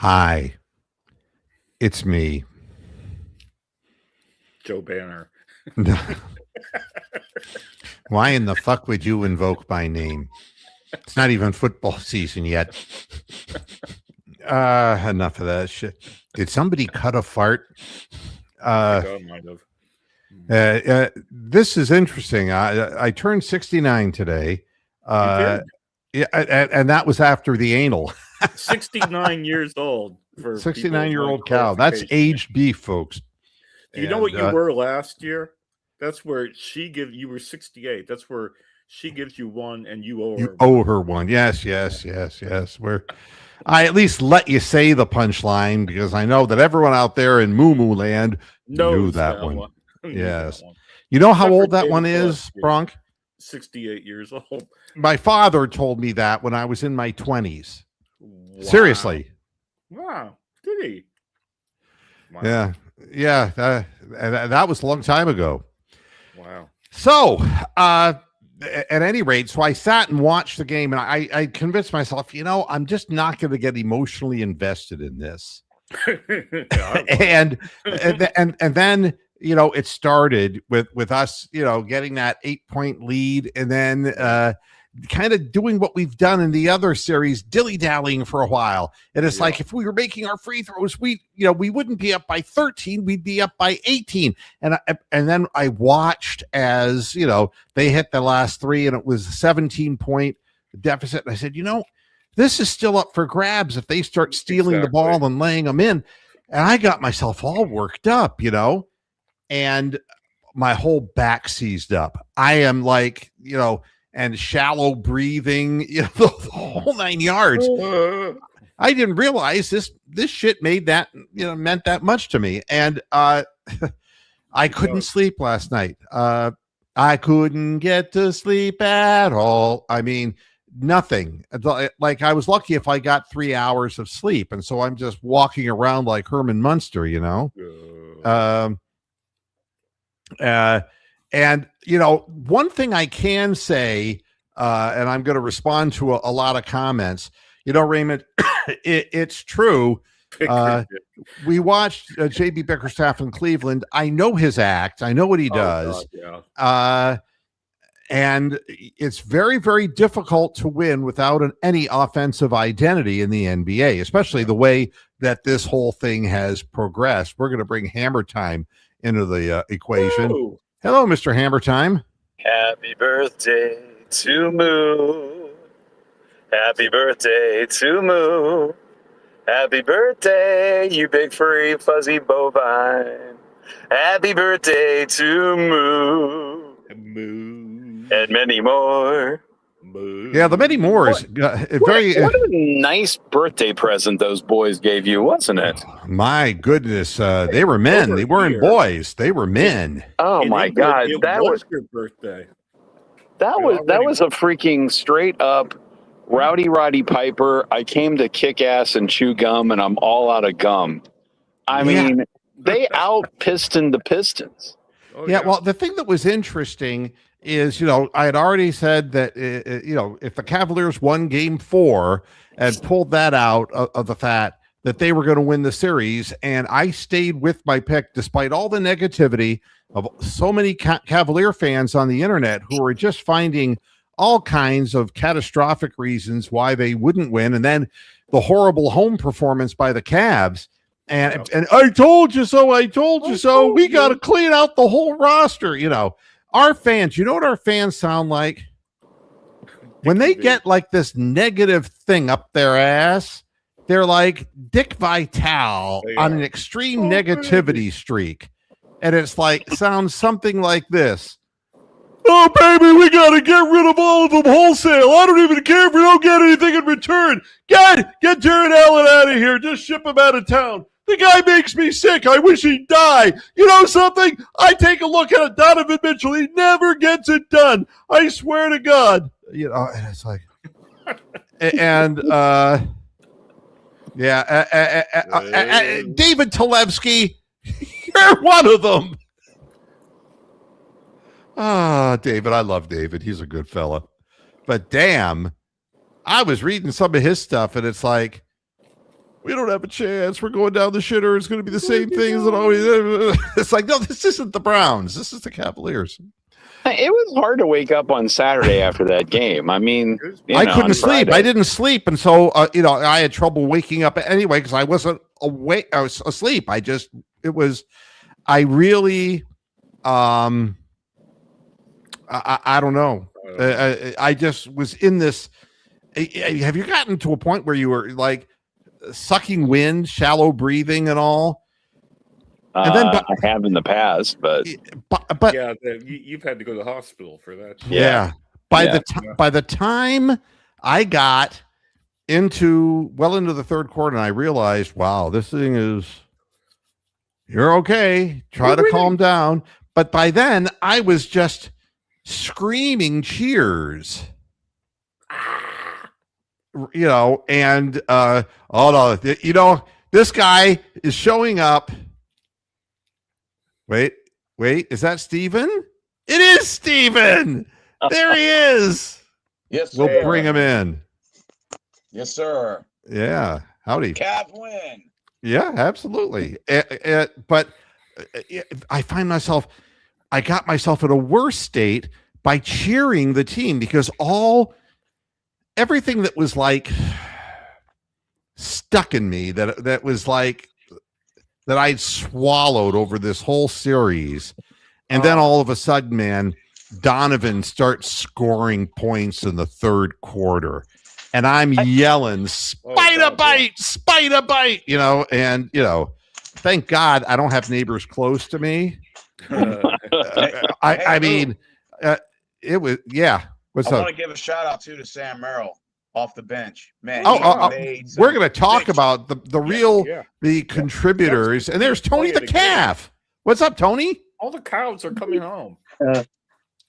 Hi, it's me. Joe Banner. Why in the fuck would you invoke my name? It's not even football season yet. Enough of that shit. Did somebody cut a fart? My God, might have. This is interesting. I turned 69 today. You did. Yeah, and that was after the anal. 69 years old for 69-year-old cow. That's aged beef, folks. Do you know what you were last year? That's where you were 68. That's where she gives you one and you owe her. You owe her one. Yes. I at least let you say the punchline because I know that everyone out there in Moo Moo Land knew that one. Yes. You know how old that one is, Bronk? 68 years old. My father told me that when I was in my 20s. Wow. Seriously. Wow. Did he? Wow. Yeah. That was a long time ago. Wow. So, at any rate, so I sat and watched the game, and I convinced myself, I'm just not going to get emotionally invested in this. and then it started with us getting that 8-point lead, and then kind of doing what we've done in the other series, dilly-dallying for a while. And it's like if we were making our free throws, we wouldn't be up by 13, we'd be up by 18. And then I watched as they hit the last three, and it was a 17-point deficit. And I said, this is still up for grabs if they start stealing the ball and laying them in. And I got myself all worked up, and my whole back seized up. I am like, and shallow breathing, the whole 9 yards. I didn't realize this shit meant that much to me. And I couldn't sleep last night. I couldn't get to sleep at all. I mean, nothing. Like, I was lucky if I got 3 hours of sleep. And so I'm just walking around like Herman Munster, And, one thing I can say, and I'm going to respond to a lot of comments, Raymond, it's true. We watched J.B. Bickerstaff in Cleveland. I know his act. I know what he does. And it's very, very difficult to win without any offensive identity in the NBA, especially the way that this whole thing has progressed. We're going to bring Hammer Time into the equation. Woo! Hello, Mr. Hammer Time. Happy birthday to Moo. Happy birthday to Moo. Happy birthday, you big furry fuzzy bovine. Happy birthday to Moo. Moo. And many more. Moo. Yeah, the many more is very. What a nice birthday present those boys gave you, wasn't it? My goodness, they were men. They weren't boys. They were men. Oh my God, that was your birthday. That was a freaking straight up Rowdy Roddy Piper. I came to kick ass and chew gum, and I'm all out of gum. I mean, they out-pistoned the Pistons. Oh, yeah, well, the thing that was interesting is, I had already said that, if the Cavaliers won game 4 and pulled that out of the fact that they were going to win the series, and I stayed with my pick despite all the negativity of so many Cavalier fans on the internet who were just finding all kinds of catastrophic reasons why they wouldn't win, and then the horrible home performance by the Cavs. And I told you so. I told you so. We got to clean out the whole roster. Our fans, you know what our fans sound like? When they get like this negative thing up their ass, they're like Dick Vitale on an extreme negativity streak. And it's like, sounds something like this. Oh, baby, we got to get rid of all of them wholesale. I don't even care if we don't get anything in return. Get Jared Allen out of here. Just ship him out of town. The guy makes me sick. I wish he'd die. You know something? I take a look at Donovan Mitchell. He never gets it done. I swear to God. And it's like, and David Talevsky, you're one of them. David, I love David. He's a good fella. But damn, I was reading some of his stuff, and it's like, we don't have a chance. We're going down the shitter. It's going to be the same things that always. It's like, no, this isn't the Browns. This is the Cavaliers. It was hard to wake up on Saturday after that game. I mean, I couldn't sleep. I didn't sleep, and so I had trouble waking up anyway because I wasn't awake. I was asleep. I really, I don't know. I just was in this. Have you gotten to a point where you were like sucking wind, shallow breathing, and all? And then, I have in the past, but yeah, you've had to go to the hospital for that. Yeah. By the time I got into the third quarter, and I realized, wow, this thing is. You're okay. Try to calm down. But by then, I was just screaming cheers. And this guy is showing up. Wait, is that Steven? It is Steven. There he is. Yes, sir. We'll bring him in. Yes, sir. Yeah. Howdy. Cav win. Yeah, absolutely. But I find myself, I got myself in a worse state by cheering the team because everything that was like stuck in me that was like that I'd swallowed over this whole series. And then all of a sudden, man, Donovan starts scoring points in the third quarter. And I'm yelling, Spider bite, and, thank God I don't have neighbors close to me. I mean, it was, yeah. What's up? I want to give a shout out to Sam Merrill off the bench. Man, we're going to talk about the contributors. And there's Tony the Calf. What's up, Tony? All the cows are coming home. I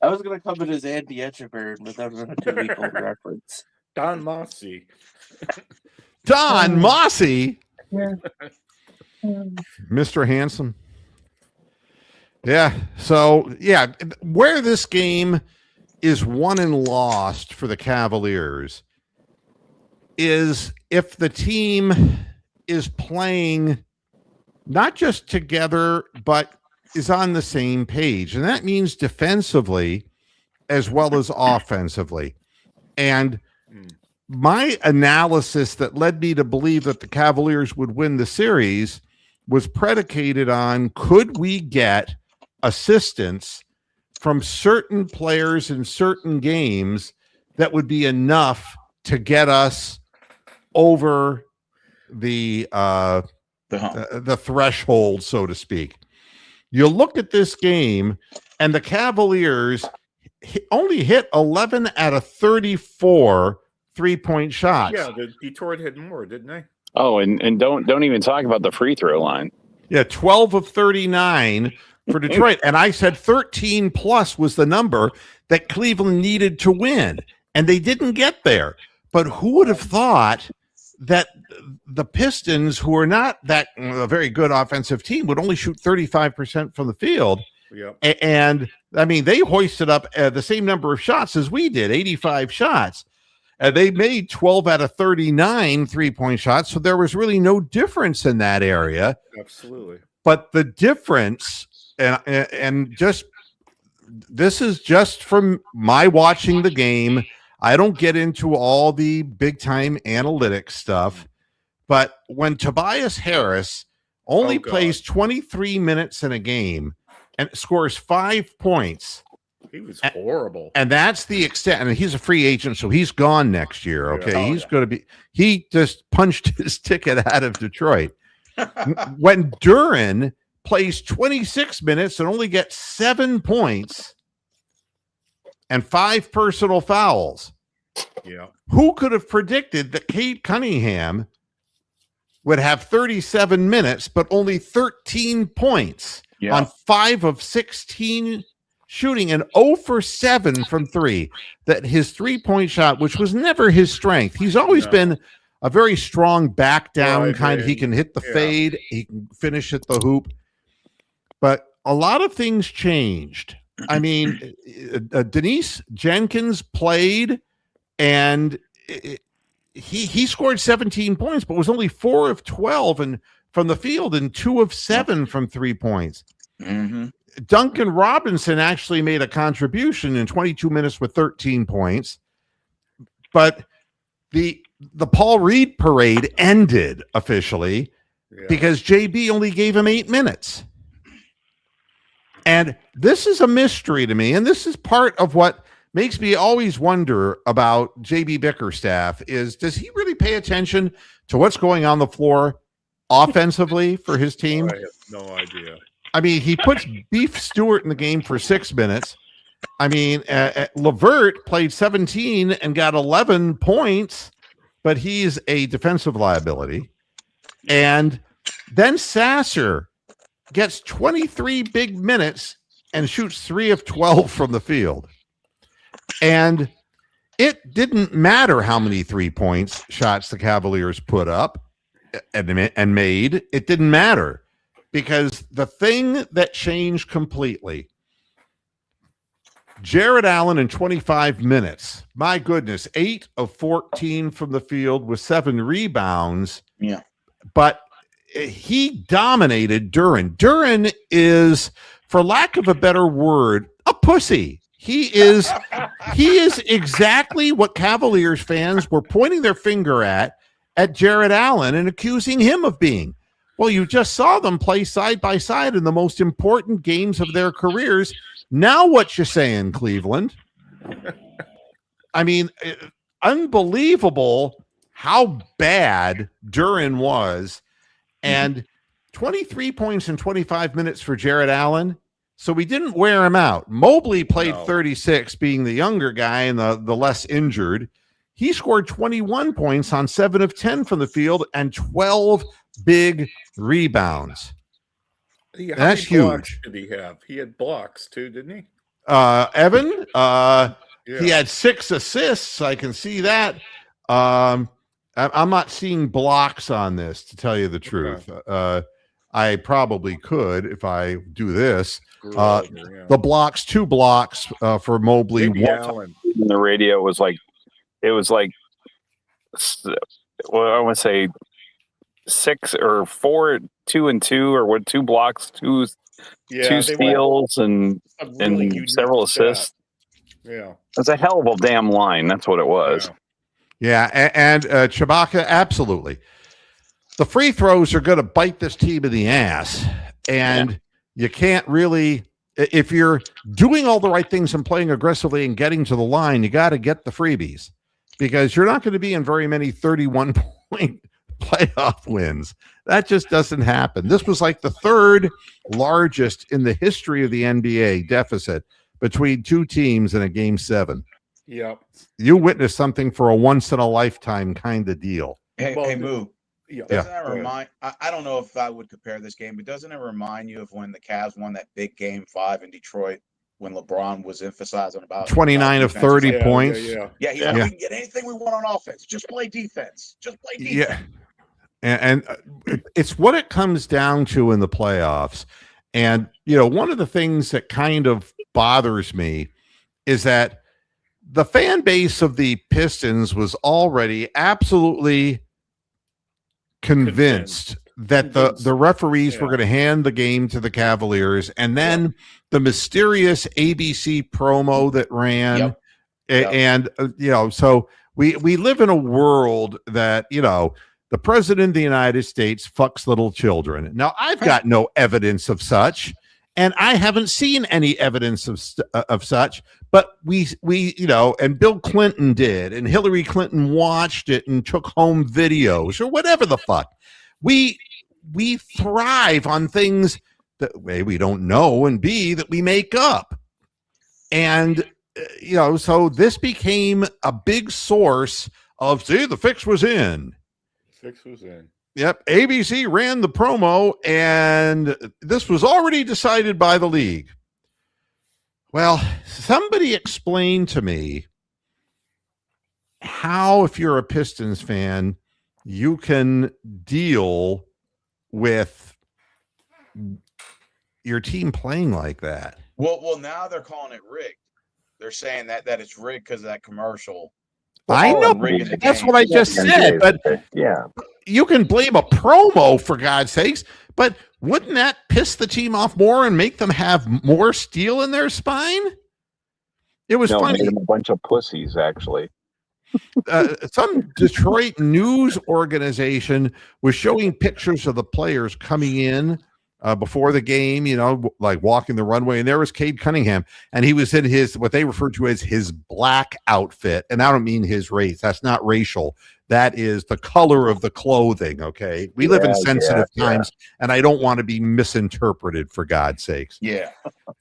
was going to come in as Andy Etcheburn without a 2-week-old reference. Don Mossy. Don Mossy? Yeah. Mr. Handsome. Yeah. So, yeah, where this game is won and lost for the Cavaliers is if the team is playing not just together, but is on the same page. And that means defensively as well as offensively. And my analysis that led me to believe that the Cavaliers would win the series was predicated on, could we get assistance from certain players in certain games that would be enough to get us over the threshold, so to speak. You look at this game, and the Cavaliers only hit 11 out of 34 3-point shots. Yeah, the Detroit had more, didn't they? Oh, and don't even talk about the free throw line. Yeah, 12 of 39 for Detroit. And I said 13 plus was the number that Cleveland needed to win. And they didn't get there. But who would have thought that the Pistons, who are not that a very good offensive team, would only shoot 35% from the field? Yeah. And I mean, they hoisted up the same number of shots as we did, 85 shots. They made 12 out of 39 3-point shots. So there was really no difference in that area. Absolutely. But the difference, and just this is just from my watching the game. I don't get into all the big time analytics stuff. But when Tobias Harris only plays 23 minutes in a game and scores 5 points, he was horrible. And that's the extent. And he's a free agent, so he's gone next year. Okay. He's going to be, he just punched his ticket out of Detroit. When Duran plays 26 minutes and only gets 7 points and 5 personal fouls. Yeah. Who could have predicted that Cade Cunningham would have 37 minutes, but only 13 points on 5 of 16 shooting and 0 for 7 from 3, that his 3-point shot, which was never his strength. He's always been a very strong back down kind of, he can hit the fade, he can finish at the hoop. But a lot of things changed. I mean, Denise Jenkins played, and he scored 17 points, but was only 4 of 12 and from the field and 2 of 7 from 3 points. Mm-hmm. Duncan Robinson actually made a contribution in 22 minutes with 13 points, but the Paul Reed parade ended officially because JB only gave him 8 minutes. And this is a mystery to me, and this is part of what makes me always wonder about JB Bickerstaff is, does he really pay attention to what's going on the floor offensively for his team? I have no idea. I mean, he puts Beef Stewart in the game for 6 minutes. I mean, LeVert played 17 and got 11 points, but he's a defensive liability. And then Sasser gets 23 big minutes and shoots 3 of 12 from the field. And it didn't matter how many 3-point shots the Cavaliers put up and made. It didn't matter because the thing that changed completely, Jared Allen in 25 minutes, my goodness, 8 of 14 from the field with 7 rebounds. Yeah. But he dominated Duren. Duren is, for lack of a better word, a pussy. He is exactly what Cavaliers fans were pointing their finger at Jared Allen and accusing him of being. Well, you just saw them play side by side in the most important games of their careers. Now what you saying, Cleveland? I mean, unbelievable how bad Duren was. And 23 points in 25 minutes for Jared Allen. So we didn't wear him out. Mobley played 36, being the younger guy and the less injured. He scored 21 points on 7 of 10 from the field and 12 big rebounds. Yeah, that's huge. Did he have? He had blocks too, didn't he? Evan, he had 6 assists. I can see that. I'm not seeing blocks on this, to tell you the truth. I probably could if I do this. The blocks, 2 blocks for Mobley. Allen. The radio was like, it was like, well, I want to say 6 or 4, 2 and 2, or what? 2 blocks, 2 steals, and several assists. Yeah, it's a hell of a damn line. That's what it was. Yeah, and Chewbacca, absolutely. The free throws are going to bite this team in the ass, and you can't really, if you're doing all the right things and playing aggressively and getting to the line, you got to get the freebies because you're not going to be in very many 31-point playoff wins. That just doesn't happen. This was like the 3rd largest in the history of the NBA deficit between 2 teams in a game 7. Yep. You witnessed something for a once-in-a-lifetime kind of deal. Hey, Moo. Yeah. Doesn't that remind? I don't know if I would compare this game, but doesn't it remind you of when the Cavs won that big game 5 in Detroit when LeBron was emphasizing about 29 of 30 points? He's like, we can get anything we want on offense. Just play defense. Just play defense. Yeah, and it's what it comes down to in the playoffs. And one of the things that kind of bothers me is that the fan base of the Pistons was already absolutely convinced that the referees were going to hand the game to the Cavaliers, and then the mysterious ABC promo that ran, and so we live in a world that the president of the United States fucks little children. Now I've got no evidence of such, and I haven't seen any evidence of such. But we and Bill Clinton did, and Hillary Clinton watched it and took home videos or whatever the fuck. We thrive on things that A, we don't know, and B, that we make up. And so this became a big source of, see, the fix was in. Fix was in. Yep, ABC ran the promo, and this was already decided by the league. Well, somebody explain to me how, if you're a Pistons fan, you can deal with your team playing like that. Well, now they're calling it rigged. They're saying that it's rigged because of that commercial. I know. That's what I just said. But yeah, you can blame a promo for God's sakes. But wouldn't that piss the team off more and make them have more steel in their spine? It was funny. Made them a bunch of pussies, actually. Some Detroit news organization was showing pictures of the players coming in before the game, like walking the runway, and there was Cade Cunningham, and he was in his what they refer to as his black outfit, and I don't mean his race. That's not racial. That is the color of the clothing. Okay, we live in sensitive times, and I don't want to be misinterpreted, for God's sakes. Yeah,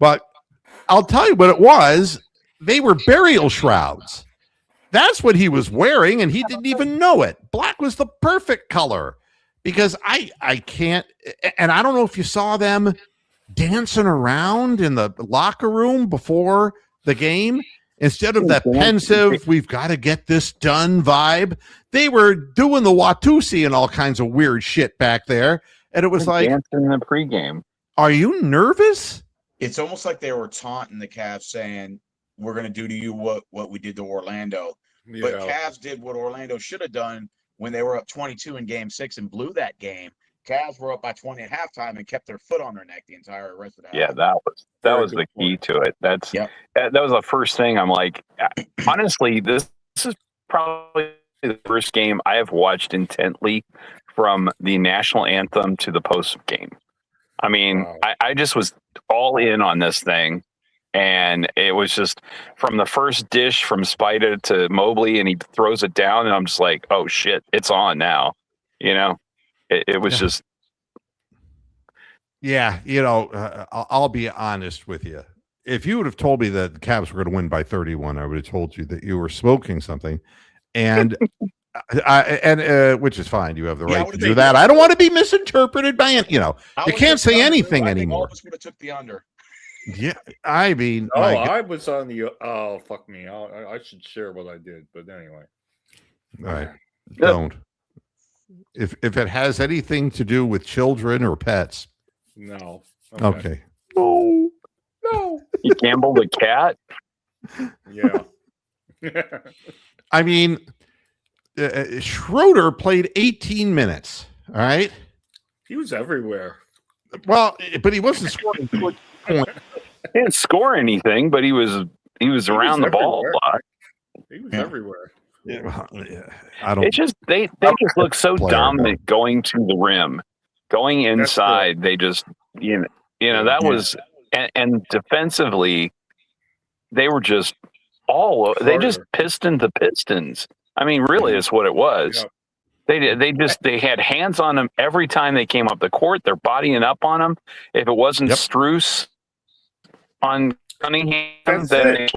but I'll tell you what it was. They were burial shrouds. That's what he was wearing, and he didn't even know it. Black was the perfect color, because I can't, and I don't know if you saw them dancing around in the locker room before the game. Instead of that pensive, we've got to get this done vibe, they were doing the Watusi and all kinds of weird shit back there. And it was like dancing in the pregame. Are you nervous? It's almost like they were taunting the Cavs, saying, "We're going to do to you what we did to Orlando." Yeah. But Cavs did what Orlando should have done when they were up 22 in Game 6 and blew that game. Cavs were up by 20 at halftime and kept their foot on their neck the entire rest of the half. Yeah, that was the key to it. That was the first thing. I'm like, honestly, this is probably the first game I have watched intently from the national anthem to the post game. I mean, I just was all in on this thing. And it was just from the first dish from Spida to Mobley, and he throws it down, and I'm just like, oh shit, it's on now. It was just. Yeah, I'll be honest with you. If you would have told me that the Cavs were going to win by 31, I would have told you that you were smoking something, and which is fine. You have the right to do that. I don't want to be misinterpreted by it. You can't say anything anymore. All of us would have took the under. Yeah, I mean, I was on the. Oh, fuck me! I should share what I did, but anyway. All right, don't. If it has anything to do with children or pets, no. Okay. No. You gambled a cat. Yeah. I mean, Schroeder played 18 minutes. All right. He was everywhere. Well, but he wasn't scoring points. He didn't score anything, but he was around the ball a lot. He was everywhere. Yeah, I don't. It's just they just look so dominant going to the rim, going inside. They just that was and defensively, they were just they just pistoned the Pistons. I mean, really, is what it was. Yeah. They had hands on them every time they came up the court. They're bodying up on them. If it wasn't Strus on Cunningham, then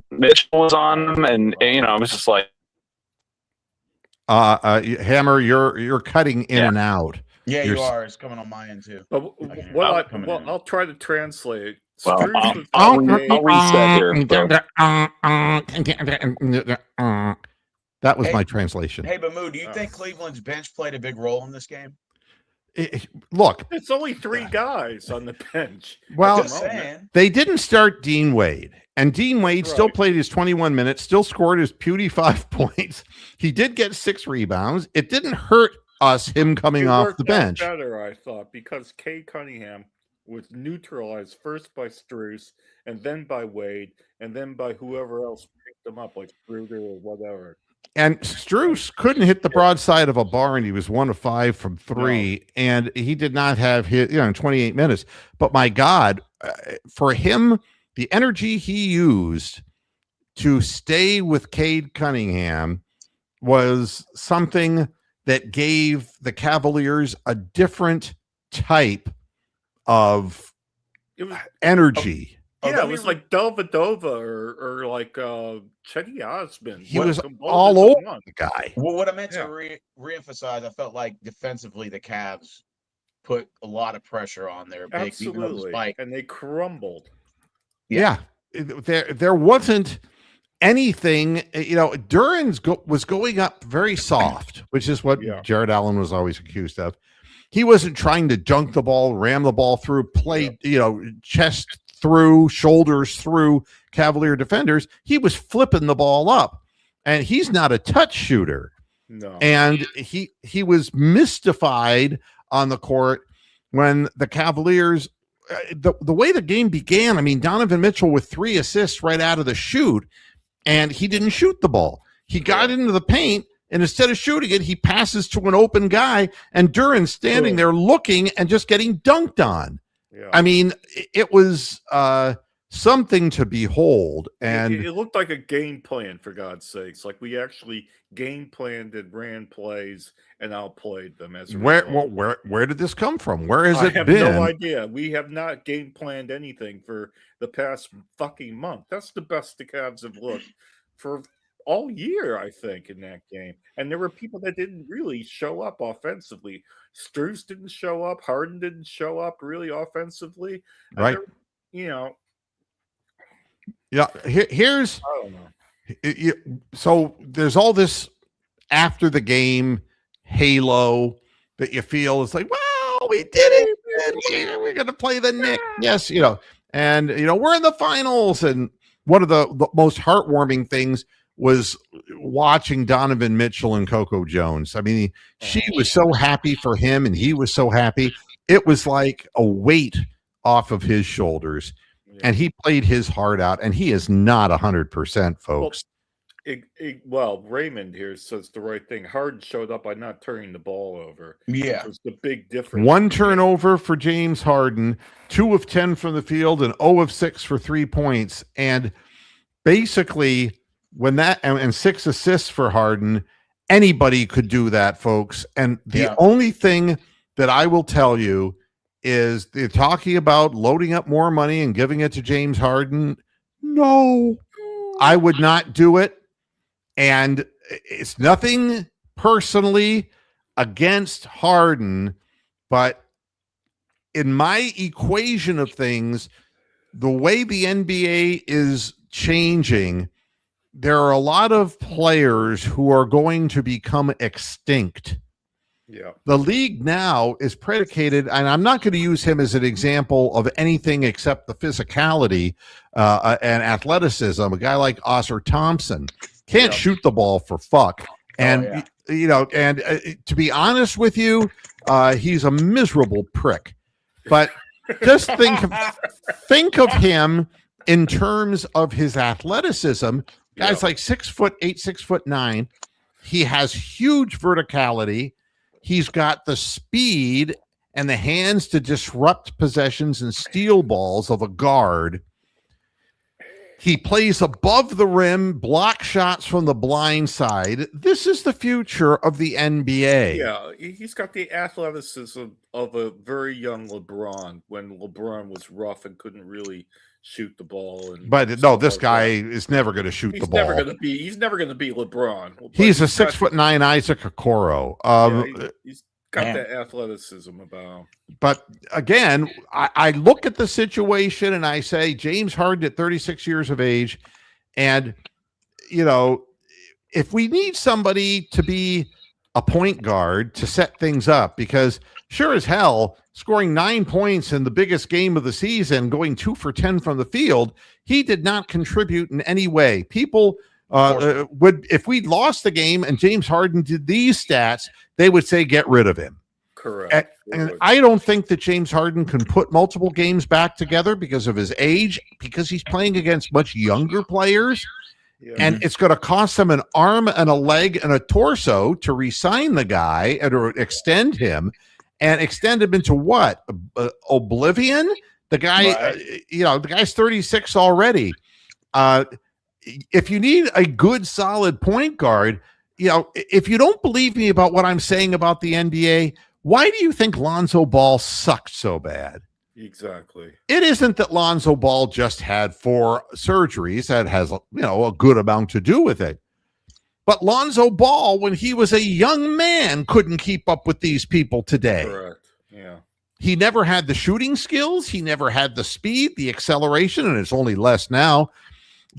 Mitchell was on them, and it was just like, Hammer, you're cutting in and out. Yeah, you are. It's coming on my end too. I'll try to translate. Well, I'll reset here. That was my translation. Hey, Bamu, do you think Cleveland's bench played a big role in this game? Look, it's only 3 guys on the bench. Well, they didn't start Dean Wade, and Dean Wade still played his 21 minutes, still scored his puny 5 points. He did get 6 rebounds. It didn't hurt us, him coming off the bench. Better, I thought, because Cade Cunningham was neutralized first by Strus, and then by Wade, and then by whoever else picked them up, like Schroeder or whatever. And Strus couldn't hit the broadside of a bar, and he was 1 of 5 from 3, and he did not have hit 28 minutes. But my God, for him, the energy he used to stay with Cade Cunningham was something that gave the Cavaliers a different type of energy. Yeah, it was like Delvedova or like Chetty Osman. He was all over the guy. Well, what I meant to reemphasize, I felt like defensively the Cavs put a lot of pressure on their bigs, even though the spike, and they crumbled. Yeah. There wasn't anything. Duran was going up very soft, which is what Jared Allen was always accused of. He wasn't trying to dunk the ball, ram the ball through, play chest through, shoulders through Cavalier defenders. He was flipping the ball up, and he's not a touch shooter. No. And he was mystified on the court when the Cavaliers, the way the game began. I mean, Donovan Mitchell with 3 assists right out of the shoot, and he didn't shoot the ball. He got into the paint, and instead of shooting it, he passes to an open guy, and Duran's standing there looking and just getting dunked on. Yeah. I mean, it was something to behold. And it looked like a game plan, for God's sakes. Like we actually game planned and ran plays and outplayed them. As a result. Where did this come from? Where has it I have been? no idea. We have not game planned anything for the past fucking month. That's the best the Cavs have looked for all year, I think, in that game. And there were people that didn't really show up offensively. Strus didn't show up. Harden didn't show up really offensively. And Right. Yeah. Here's. I don't know. So there's all this after the game halo that you feel is like, well, we did it. We're going to play the Knicks. Yes, and we're in the finals. And one of the most heartwarming things was watching Donovan Mitchell and Coco Jones. I mean, she was so happy for him, and he was so happy. It was like a weight off of his shoulders. And he played his heart out, and he is not 100%, folks. Well, Raymond here says the right thing. Harden showed up by not turning the ball over. Yeah. Which was the big difference. 1 turnover for James Harden, 2 of 10 from the field, and 0 of 6 for 3 points. And basically, when that and 6 assists for Harden, anybody could do that, folks. And the only thing that I will tell you is they're talking about loading up more money and giving it to James Harden. No, I would not do it. And it's nothing personally against Harden, but in my equation of things, the way the NBA is changing, there are a lot of players who are going to become extinct. Yeah. The league now is predicated, and I'm not going to use him as an example of anything except the physicality and athleticism. A guy like Oscar Thompson can't shoot the ball for fuck. And, to be honest with you, he's a miserable prick. But just think of him in terms of his athleticism. Guy's like 6'8", 6'9". He has huge verticality. He's got the speed and the hands to disrupt possessions and steal balls of a guard. He plays above the rim, block shots from the blind side. This is the future of the NBA. Yeah, he's got the athleticism of a very young LeBron when LeBron was rough and couldn't really shoot the ball. But no, this guy is never going to shoot the ball. He's never going to be LeBron. He's a 6'9" Isaac Okoro. He's got that athleticism about him. But again, I look at the situation and I say James Harden at 36 years of age, and if we need somebody to be a point guard to set things up, because sure as hell, scoring 9 points in the biggest game of the season, going 2 for 10 from the field, he did not contribute in any way. People would, if we lost the game and James Harden did these stats, they would say, get rid of him. Correct. And I don't think that James Harden can put multiple games back together because of his age, because he's playing against much younger players. Yeah. And it's going to cost him an arm and a leg and a torso to re-sign the guy and to extend him into what? Oblivion? The guy, the guy's 36 already. If you need a good, solid point guard, if you don't believe me about what I'm saying about the NBA, why do you think Lonzo Ball sucked so bad? Exactly. It isn't that Lonzo Ball just had 4 surgeries. That has, a good amount to do with it. But Lonzo Ball, when he was a young man, couldn't keep up with these people today. Correct. Yeah. He never had the shooting skills. He never had the speed, the acceleration, and it's only less now.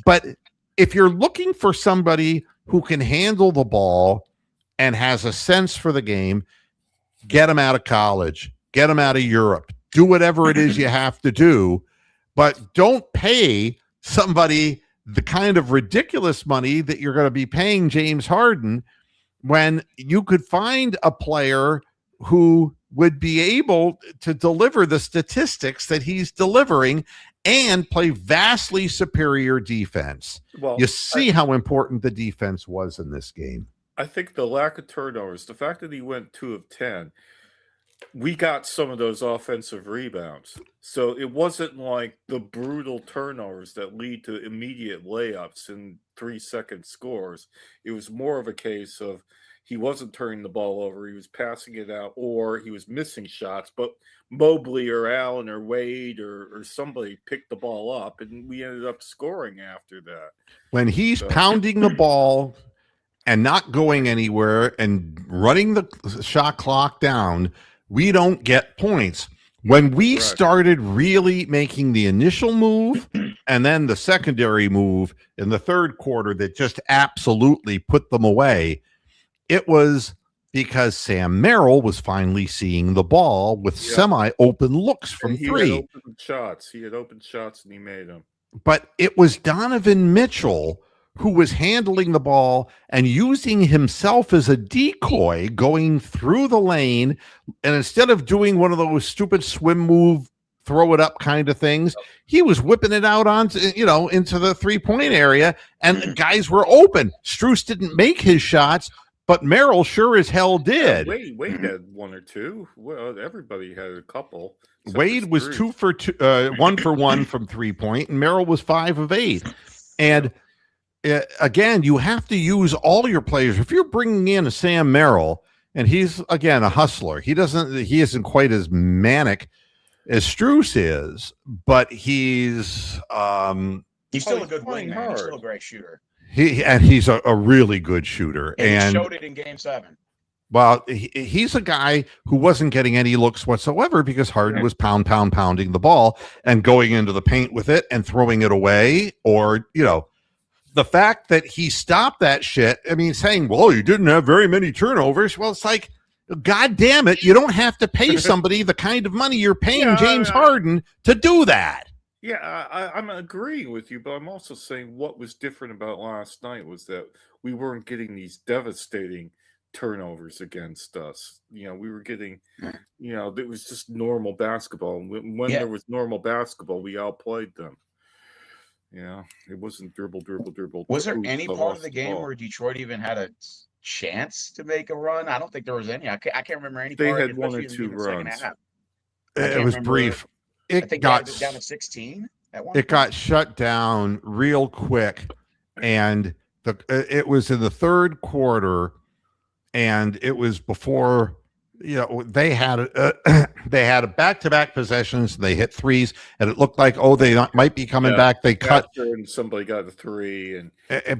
But if you're looking for somebody who can handle the ball and has a sense for the game, get him out of college, get him out of Europe, do whatever it is you have to do. but don't pay somebody the kind of ridiculous money that you're going to be paying James Harden when you could find a player who would be able to deliver the statistics that he's delivering and play vastly superior defense. Well, you see how important the defense was in this game. I think the lack of turnovers, the fact that he went 2 of 10, we got some of those offensive rebounds. So it wasn't like the brutal turnovers that lead to immediate layups and 3-second scores. It was more of a case of he wasn't turning the ball over, he was passing it out, or he was missing shots, but Mobley or Allen or Wade or somebody picked the ball up, and we ended up scoring after that. When he's pounding the ball and not going anywhere and running the shot clock down, we don't get points. When we started really making the initial move and then the secondary move in the third quarter that just absolutely put them away, it was because Sam Merrill was finally seeing the ball with semi-open looks from three. Had open shots. He had open shots and he made them. But it was Donovan Mitchell who was handling the ball and using himself as a decoy going through the lane. And instead of doing one of those stupid swim move, throw it up kind of things, he was whipping it out onto, into the 3-point area, and the guys were open. Strus didn't make his shots, but Merrill sure as hell did. Wade had one or two. Well, everybody had a couple. Wade was 2 for 2, 1 for 1 from 3-point, and Merrill was 5 of 8. And again, you have to use all your players. If you're bringing in a Sam Merrill, and he's again a hustler, he isn't quite as manic as Strus is, but he's still a good wingman. He's still a great shooter. He's a really good shooter, and he showed it in Game 7. Well, he's a guy who wasn't getting any looks whatsoever because Harden was pounding the ball and going into the paint with it and throwing it away, or the fact that he stopped that shit. I mean, saying, well, you didn't have very many turnovers. Well, it's like, God damn it, you don't have to pay somebody the kind of money you're paying James Harden to do that. Yeah, I'm agreeing with you, but I'm also saying what was different about last night was that we weren't getting these devastating turnovers against us. We were getting, it was just normal basketball. When there was normal basketball, we outplayed them. Yeah, it wasn't dribble. Was there any part of the game where Detroit even had a chance to make a run? I don't think there was any. I can't remember any. They had 1 or 2 runs. It was brief. I think got down to 16 at one point. It got shut down real quick, and it was in the third quarter, and it was before they had a back-to-back possessions. They hit threes, and it looked like they might be coming back. They cut, and somebody got a 3,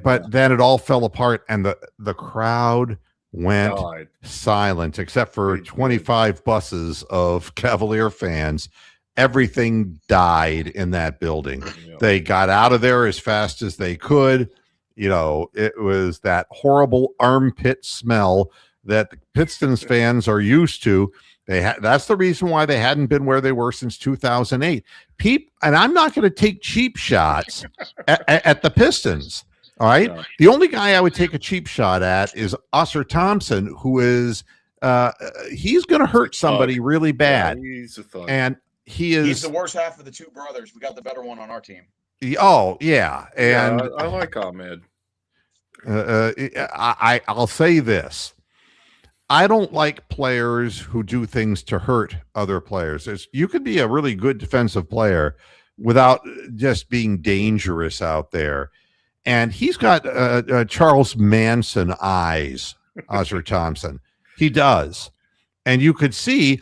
but then it all fell apart, and the crowd went silent, except for 25 buses of Cavalier fans. Everything died in that building. They got out of there as fast as they could. It was that horrible armpit smell that the Pistons fans are used to. That's the reason why they hadn't been where they were since 2008. And I'm not going to take cheap shots at the Pistons. All right. No. The only guy I would take a cheap shot at is Oscar Thompson, who is he's going to hurt somebody really bad. Yeah, he's a thug. And he's the worst half of the 2 brothers. We got the better one on our team. Oh yeah. And I like Ahmed. I'll say this. I don't like players who do things to hurt other players. You could be a really good defensive player without just being dangerous out there. And he's got Charles Manson eyes, Oscar Thompson. He does. And you could see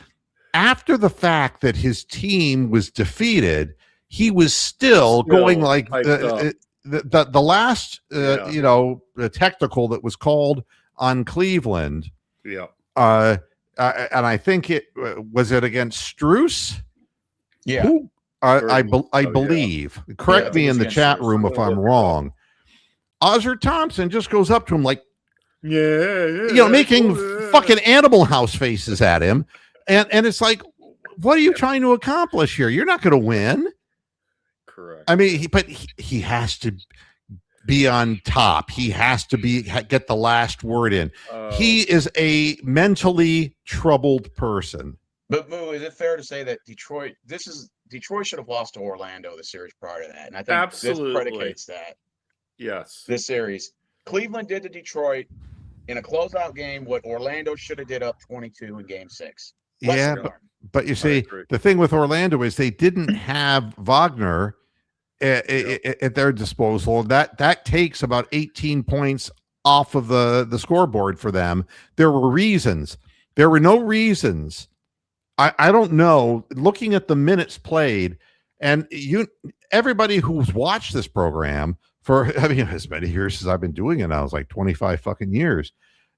after the fact that his team was defeated, he was still going like the last, the technical that was called on Cleveland. Yeah. And I think it against Strus. Yeah. Who, I believe. Yeah. Correct me in the chat room if I'm wrong. Oscar Thompson just goes up to him like, making fucking Animal House faces at him, and it's like, what are you trying to accomplish here? You're not going to win. correct. I mean, he has to be on top. He has to get the last word in. He is a mentally troubled person. But Moo, is it fair to say that Detroit should have lost to Orlando the series prior to that? And I think this predicates that. Yes. This series. Cleveland did to Detroit in a closeout game what Orlando should have did up 22 in game 6. Yeah, but you see, the thing with Orlando is they didn't have Wagner at their disposal. That takes about 18 points off of the scoreboard for them. There were reasons. There were no reasons. I don't know. Looking at the minutes played, and everybody who's watched this program for as many years as I've been doing it, I was like 25 fucking years.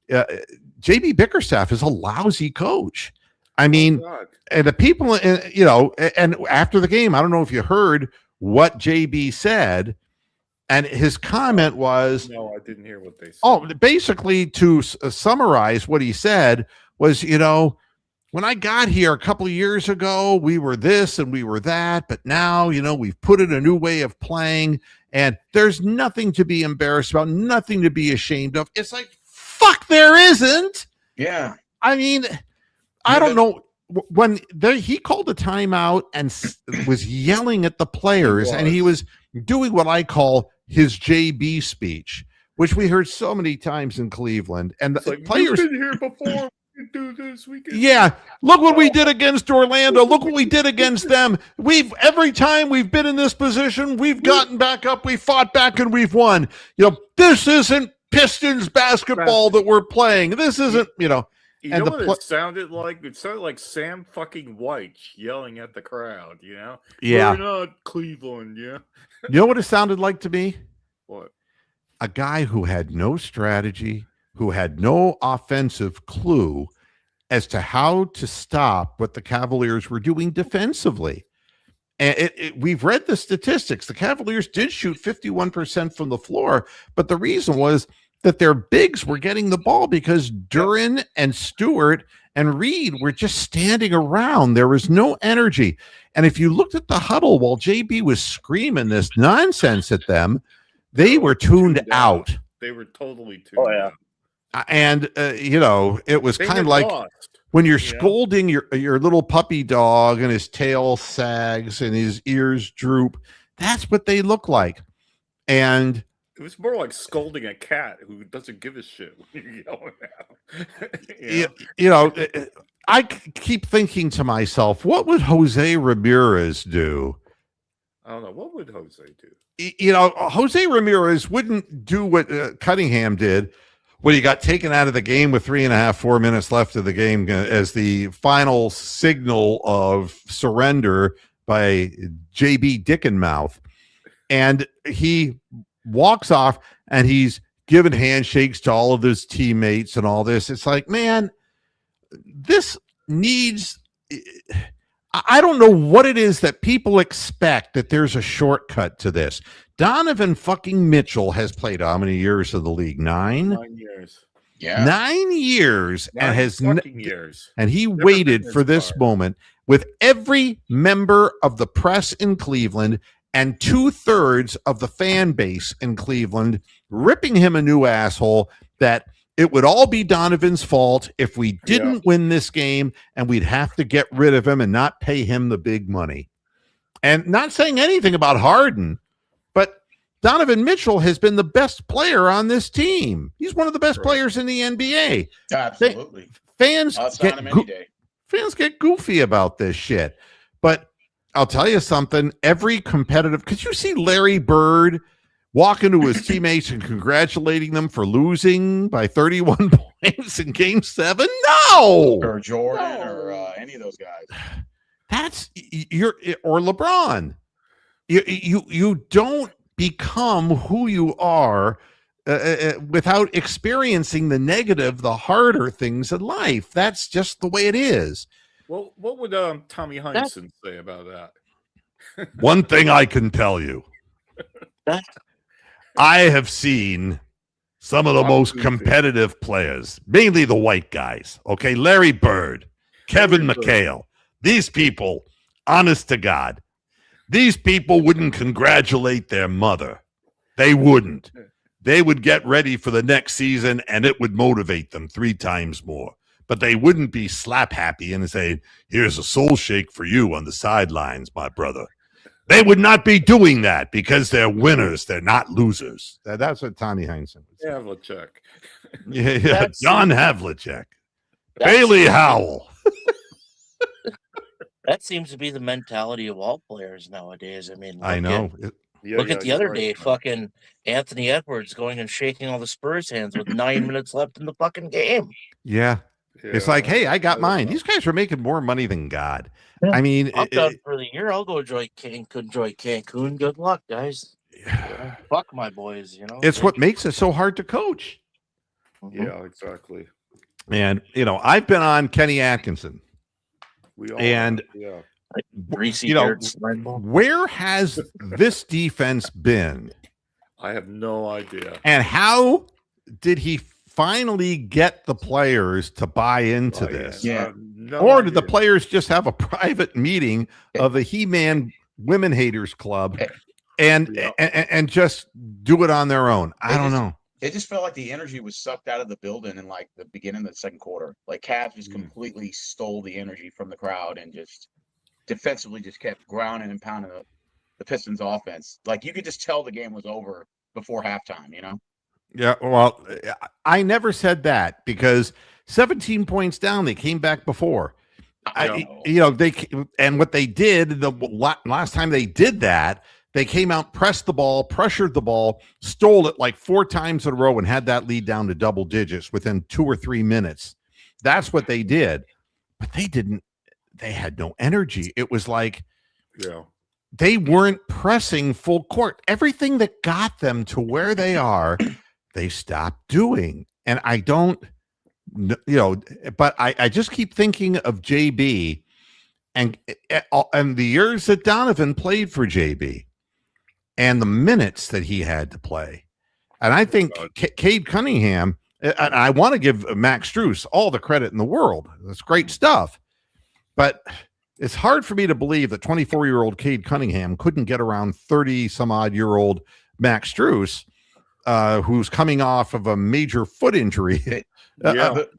JB Bickerstaff is a lousy coach. I mean, and the people, and after the game, I don't know if you heard what JB said, and his comment was, no, I didn't hear what they said. Oh, basically to summarize what he said was, when I got here a couple of years ago, we were this and we were that, but now, we've put in a new way of playing, and there's nothing to be embarrassed about, nothing to be ashamed of. It's like, fuck, there isn't. Yeah. I mean, I don't know. When he called a timeout and was yelling at the players, and he was doing what I call his JB speech, which we heard so many times in Cleveland. And the players been here before. We can do this. Look what we did against Orlando. Look what we did against them. Every time we've been in this position, we've gotten back up, we fought back, and we've won. This isn't Pistons basketball that we're playing. This isn't, You know what it sounded like? It sounded like Sam fucking White yelling at the crowd, Yeah. We're not Cleveland, yeah. You know what it sounded like to me? What? A guy who had no strategy, who had no offensive clue as to how to stop what the Cavaliers were doing defensively. And we've read the statistics. The Cavaliers did shoot 51% from the floor, but the reason was that their bigs were getting the ball because Duren and Stewart and Reed were just standing around. There was no energy. And if you looked at the huddle while JB was screaming this nonsense at them, they were tuned out. They were totally tuned out. And, it was kind of like when you're scolding your little puppy dog and his tail sags and his ears droop. That's what they look like. And it was more like scolding a cat who doesn't give a shit when you're yelling at him. I keep thinking to myself, what would Jose Ramirez do? I don't know. What would Jose do? Jose Ramirez wouldn't do what Cunningham did when he got taken out of the game with 4 minutes left of the game as the final signal of surrender by JB Dickenmouth. And he walks off and he's giving handshakes to all of his teammates and all this. It's like, man, this needs, I don't know what it is that people expect that there's a shortcut to this. Donovan fucking Mitchell has played how many years of the league? 9? 9 years. Yeah. 9 years. 9 and fucking years. And he waited for this moment with every member of the press in Cleveland and 2/3 of the fan base in Cleveland ripping him a new asshole, that it would all be Donovan's fault if we didn't win this game, and we'd have to get rid of him and not pay him the big money. And not saying anything about Harden, but Donovan Mitchell has been the best player on this team. He's one of the best players in the NBA. Absolutely. Fans get goofy about this shit. But I'll tell you something, every competitive, could you see Larry Bird walking to his teammates and congratulating them for losing by 31 points in game 7? No. Or Jordan or any of those guys. Or LeBron. You don't become who you are without experiencing the negative, the harder things in life. That's just the way it is. Well, what would Tommy Heinsohn say about that? One thing I can tell you, I have seen some of the most competitive players, mainly the white guys. Okay, Larry Bird, Kevin McHale, these people, honest to God, These people wouldn't congratulate their mother. They wouldn't. They would get ready for the next season, and it would motivate them 3 times more. But they wouldn't be slap happy and say, here's a soul shake for you on the sidelines, my brother. They would not be doing that because they're winners. They're not losers. That's what Tommy Heinsohn would say. Havlicek. Yeah, John Havlicek. Bailey Howell. That seems to be the mentality of all players nowadays. I mean, I know. Look at the other day, fucking Anthony Edwards going and shaking all the Spurs hands with 9 minutes left in the fucking game. Yeah. It's like, hey, I got mine. These guys are making more money than God. Yeah. I mean, I'm done for the year. I'll go enjoy Cancun. Good luck, guys. Fuck my boys, you know. It's what makes it so hard to coach. Yeah, exactly. And, you know, I've been on Kenny Atkinson. Where has this defense been? I have no idea. And how did he finally get the players to buy into this? Yeah. Or did the players just have a private meeting of the He-Man Women Haters Club and just do it on their own? I don't know. It just felt like the energy was sucked out of the building in like the beginning of the second quarter. Like Cavs just completely stole the energy from the crowd and just defensively just kept grounding and pounding the Pistons offense. Like you could just tell the game was over before halftime, you know? Yeah, well, I never said that because 17 points down, they came back before. What they did the last time they did that, they came out, pressed the ball, pressured the ball, stole it like 4 times in a row and had that lead down to double digits within 2 or 3 minutes. That's what they did. But they had no energy. It was like they weren't pressing full court. Everything that got them to where they are, they stopped doing. And I don't, but I just keep thinking of JB and the years that Donovan played for JB. And the minutes that he had to play. And I think Cade Cunningham, and I want to give Max Strus all the credit in the world. That's great stuff. But it's hard for me to believe that 24-year-old Cade Cunningham couldn't get around 30-some-odd-year-old Max Strus, who's coming off of a major foot injury. But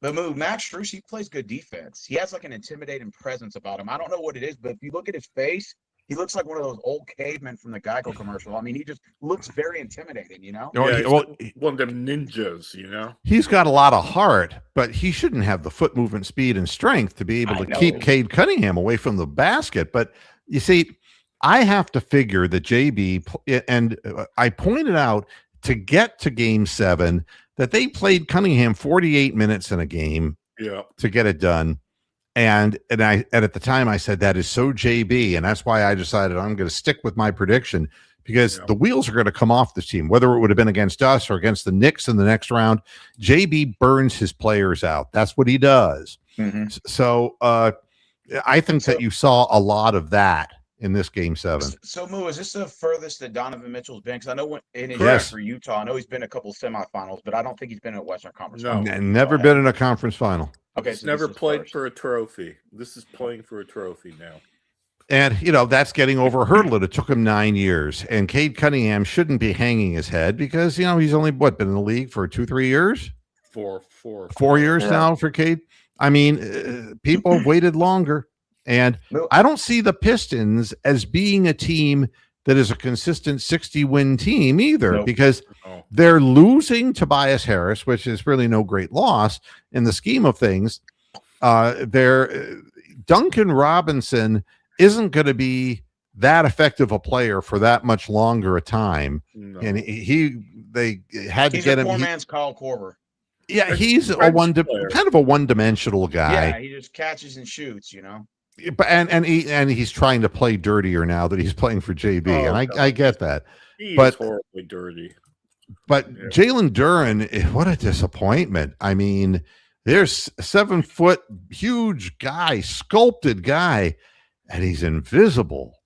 Max Strus, he plays good defense. He has like an intimidating presence about him. I don't know what it is, but if you look at his face, he looks like one of those old cavemen from the Geico commercial. I mean, he just looks very intimidating, you know? Yeah, one of them ninjas, you know? He's got a lot of heart, but he shouldn't have the foot movement, speed, and strength to be able to keep Cade Cunningham away from the basket. But you see, I have to figure that JB, and I pointed out to get to Game 7 that they played Cunningham 48 minutes in a game to get it done. And at the time I said that is so JB, and that's why I decided I'm going to stick with my prediction because the wheels are going to come off this team, whether it would have been against us or against the Knicks in the next round. JB burns his players out. That's what he does. Mm-hmm. So I think that you saw a lot of that in this Game 7. So, Moo, is this the furthest that Donovan Mitchell's been? Because I know in his year for Utah, I know he's been a couple semifinals, but I don't think he's been in a Western Conference. No, never been in a conference final. Okay, he's never played for a trophy. This is playing for a trophy now. And, that's getting over a hurdle. It took him 9 years. And Cade Cunningham shouldn't be hanging his head because, he's only, been in the league for 2-3 years? 4 years now for Cade. I mean, people have waited longer. And I don't see the Pistons as being a team that is a consistent 60-win team either, because they're losing Tobias Harris, which is really no great loss in the scheme of things. Duncan Robinson isn't going to be that effective a player for that much longer a time. No. And they had to get him. Poor man's Kyle Korver. Yeah, he's kind of a one-dimensional guy. Yeah, he just catches and shoots, But and he's trying to play dirtier now that he's playing for JB, and I get that. He's horribly dirty. But Jalen Duren, what a disappointment! I mean, there's 7 foot, huge guy, sculpted guy, and he's invisible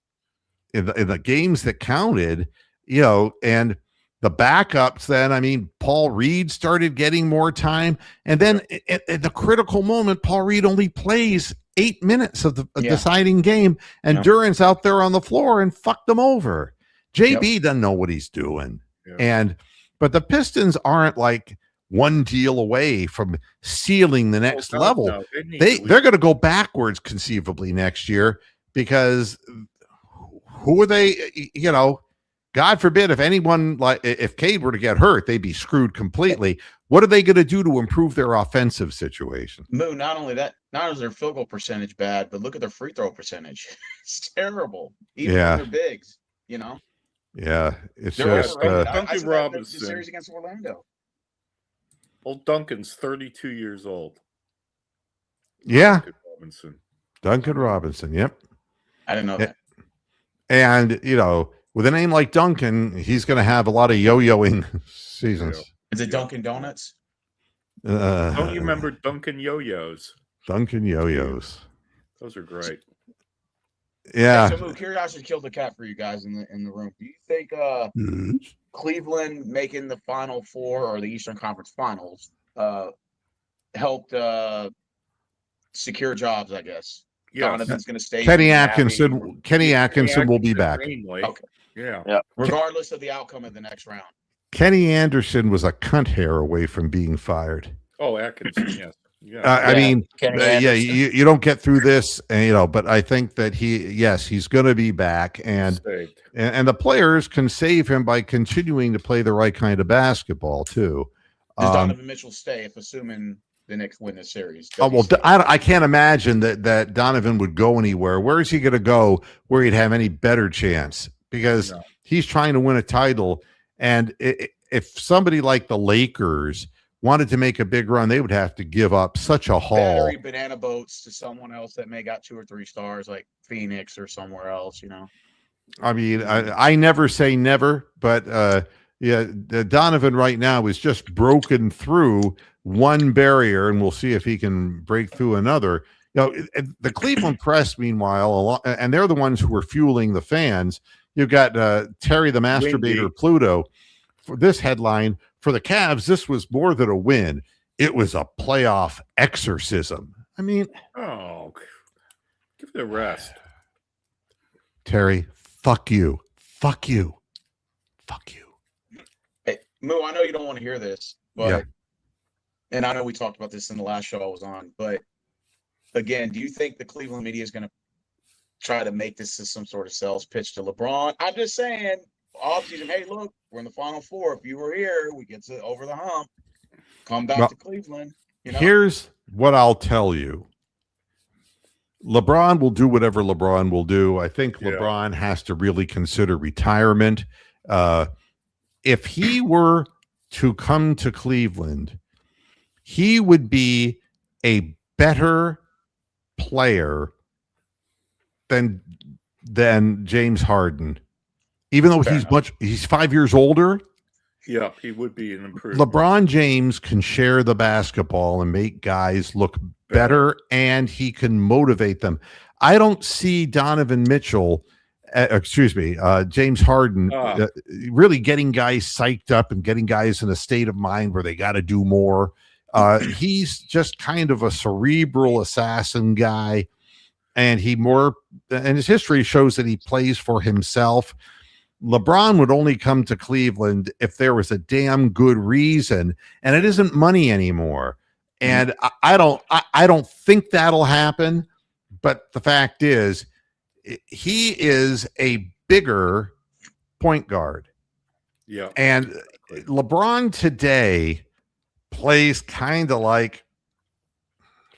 in the games that counted. And the backups. Then I mean, Paul Reed started getting more time, and then at the critical moment, Paul Reed only plays 8 minutes of the deciding game, and Duran's out there on the floor and fucked them over. JB doesn't know what he's doing. But the Pistons aren't like one deal away from sealing the next level. No. They're going to go backwards conceivably next year, because who are they? You know, God forbid if Cade were to get hurt, they'd be screwed completely. What are they going to do to improve their offensive situation? Moo, not only is their field goal percentage bad, but look at their free throw percentage. It's terrible. Even when they're bigs, you know? Yeah, it's just Duncan Robinson. The series against Orlando. Old Duncan's 32 years old. Yeah, Duncan Robinson. Yep, I didn't know that. And you know, with a name like Duncan, he's going to have a lot of yo-yoing seasons. Is it Dunkin' Donuts? Don't you remember Dunkin' Yo-Yos? Dunkin' Yo-Yos. Those are great. Yeah. Hey, so curiosity killed the cat for you guys in the room. Do you think Cleveland making the Final Four or the Eastern Conference Finals helped secure jobs? I guess. Yes. Donovan's going to stay. Kenny Atkinson will be back. Okay. Yeah. Regardless of the outcome of the next round. Kenny Anderson was a cunt hair away from being fired. Oh, Atkinson, yes. I mean, you don't get through this, but I think that he's going to be back, and the players can save him by continuing to play the right kind of basketball too. Does Donovan Mitchell stay if assuming the Knicks win this series? I can't imagine that Donovan would go anywhere. Where is he going to go where he'd have any better chance? Because he's trying to win a title, and if somebody like the Lakers wanted to make a big run, they would have to give up such a haul. Battery banana boats to someone else that may got 2 or 3 stars, like Phoenix or somewhere else, I mean, I never say never, but Donovan right now is just broken through one barrier, and we'll see if he can break through another. The Cleveland press, meanwhile, and they're the ones who are fueling the fans. You've got Terry the Masturbator Pluto for this headline. For the Cavs, this was more than a win. It was a playoff exorcism. I mean, give it a rest. Terry, fuck you. Fuck you. Fuck you. Hey, Moo, I know you don't want to hear this, but and I know we talked about this in the last show I was on, but again, do you think the Cleveland media is going to try to make this as some sort of sales pitch to LeBron? I'm just saying, offseason, hey, look, we're in the Final Four. If you were here, we get to over the hump. Come back to Cleveland. Here's what I'll tell you. LeBron will do whatever LeBron will do. I think LeBron has to really consider retirement. If he were to come to Cleveland, he would be a better player than James Harden. Even though he's 5 years older. Yeah, he would be an improvement. LeBron James can share the basketball and make guys look better, and he can motivate them. I don't see Donovan Mitchell, James Harden, really getting guys psyched up and getting guys in a state of mind where they got to do more. He's just kind of a cerebral assassin guy, and his history shows that he plays for himself. LeBron would only come to Cleveland if there was a damn good reason, and it isn't money anymore. And I don't think that'll happen. But the fact is, he is a bigger point guard. Yeah. And LeBron today plays kind of like,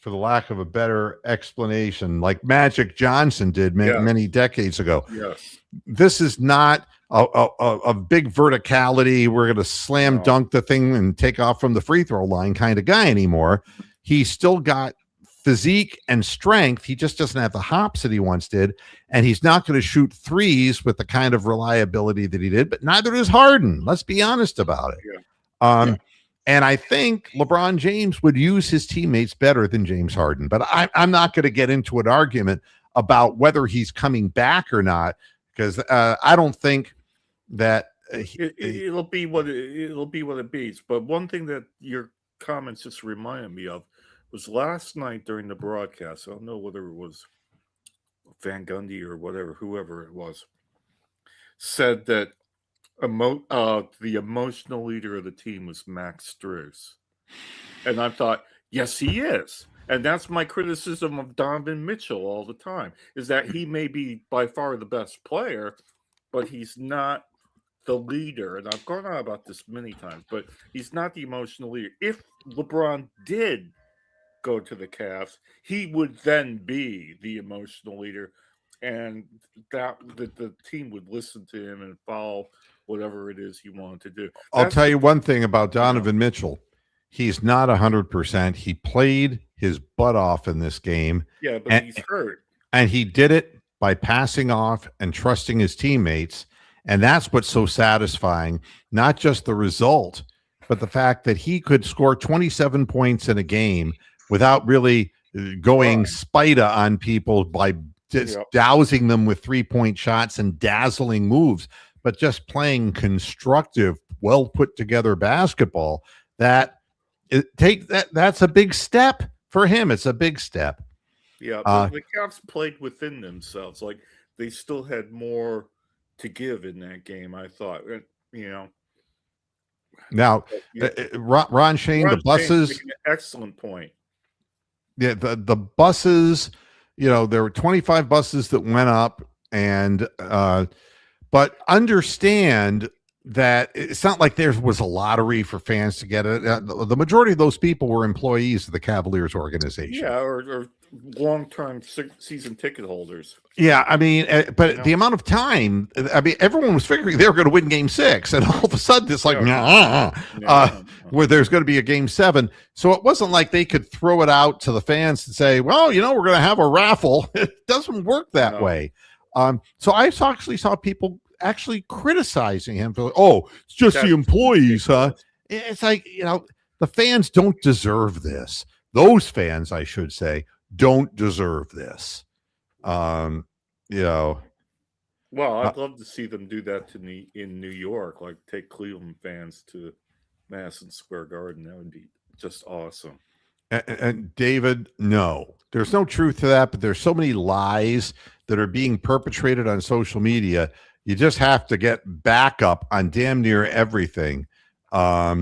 for the lack of a better explanation, like Magic Johnson did many decades ago. Yes. This is not a big verticality. We're going to slam dunk the thing and take off from the free throw line kind of guy anymore. He's still got physique and strength. He just doesn't have the hops that he once did. And he's not going to shoot threes with the kind of reliability that he did, but neither is Harden. Let's be honest about it. Yeah. And I think LeBron James would use his teammates better than James Harden. But I'm not going to get into an argument about whether he's coming back or not, because I don't think that it'll be what it be. But one thing that your comments just reminded me of was last night during the broadcast. I don't know whether it was Van Gundy or whoever it was, said that the emotional leader of the team was Max Strus. And I thought, yes, he is. And that's my criticism of Donovan Mitchell all the time, is that he may be by far the best player, but he's not the leader. And I've gone on about this many times, but he's not the emotional leader. If LeBron did go to the Cavs, he would then be the emotional leader, and that the team would listen to him and follow whatever it is he wanted to do. I'll tell you one thing about Donovan Mitchell. He's not 100%. He played his butt off in this game. Yeah, but he's hurt. And he did it by passing off and trusting his teammates. And that's what's so satisfying. Not just the result, but the fact that he could score 27 points in a game without really going spida on people by just dousing them with 3-point shots and dazzling moves, but just playing constructive, well put together basketball. That's a big step for him. It's a big step. Yeah, but the Cavs played within themselves. Like, they still had more to give in that game, I thought. Now, Ron Shane, the buses. Excellent point. Yeah, the buses, there were 25 buses that went up, and but understand that it's not like there was a lottery for fans to get it. The majority of those people were employees of the Cavaliers organization. Yeah, or long-term season ticket holders. Yeah, I mean, but the amount of time, I mean, everyone was figuring they were going to win Game 6, and all of a sudden it's like, where there's going to be a Game 7. So it wasn't like they could throw it out to the fans and say, well, we're going to have a raffle. It doesn't work that way. So I actually saw people actually criticizing him for, it's just the employees, huh? It's like, the fans don't deserve this. Those fans, I should say, don't deserve this. Well, I'd love to see them do that in New York, like take Cleveland fans to Madison Square Garden. That would be just awesome. And David, no, there's no truth to that, but there's so many lies that are being perpetrated on social media. You just have to get backup on damn near everything. Backup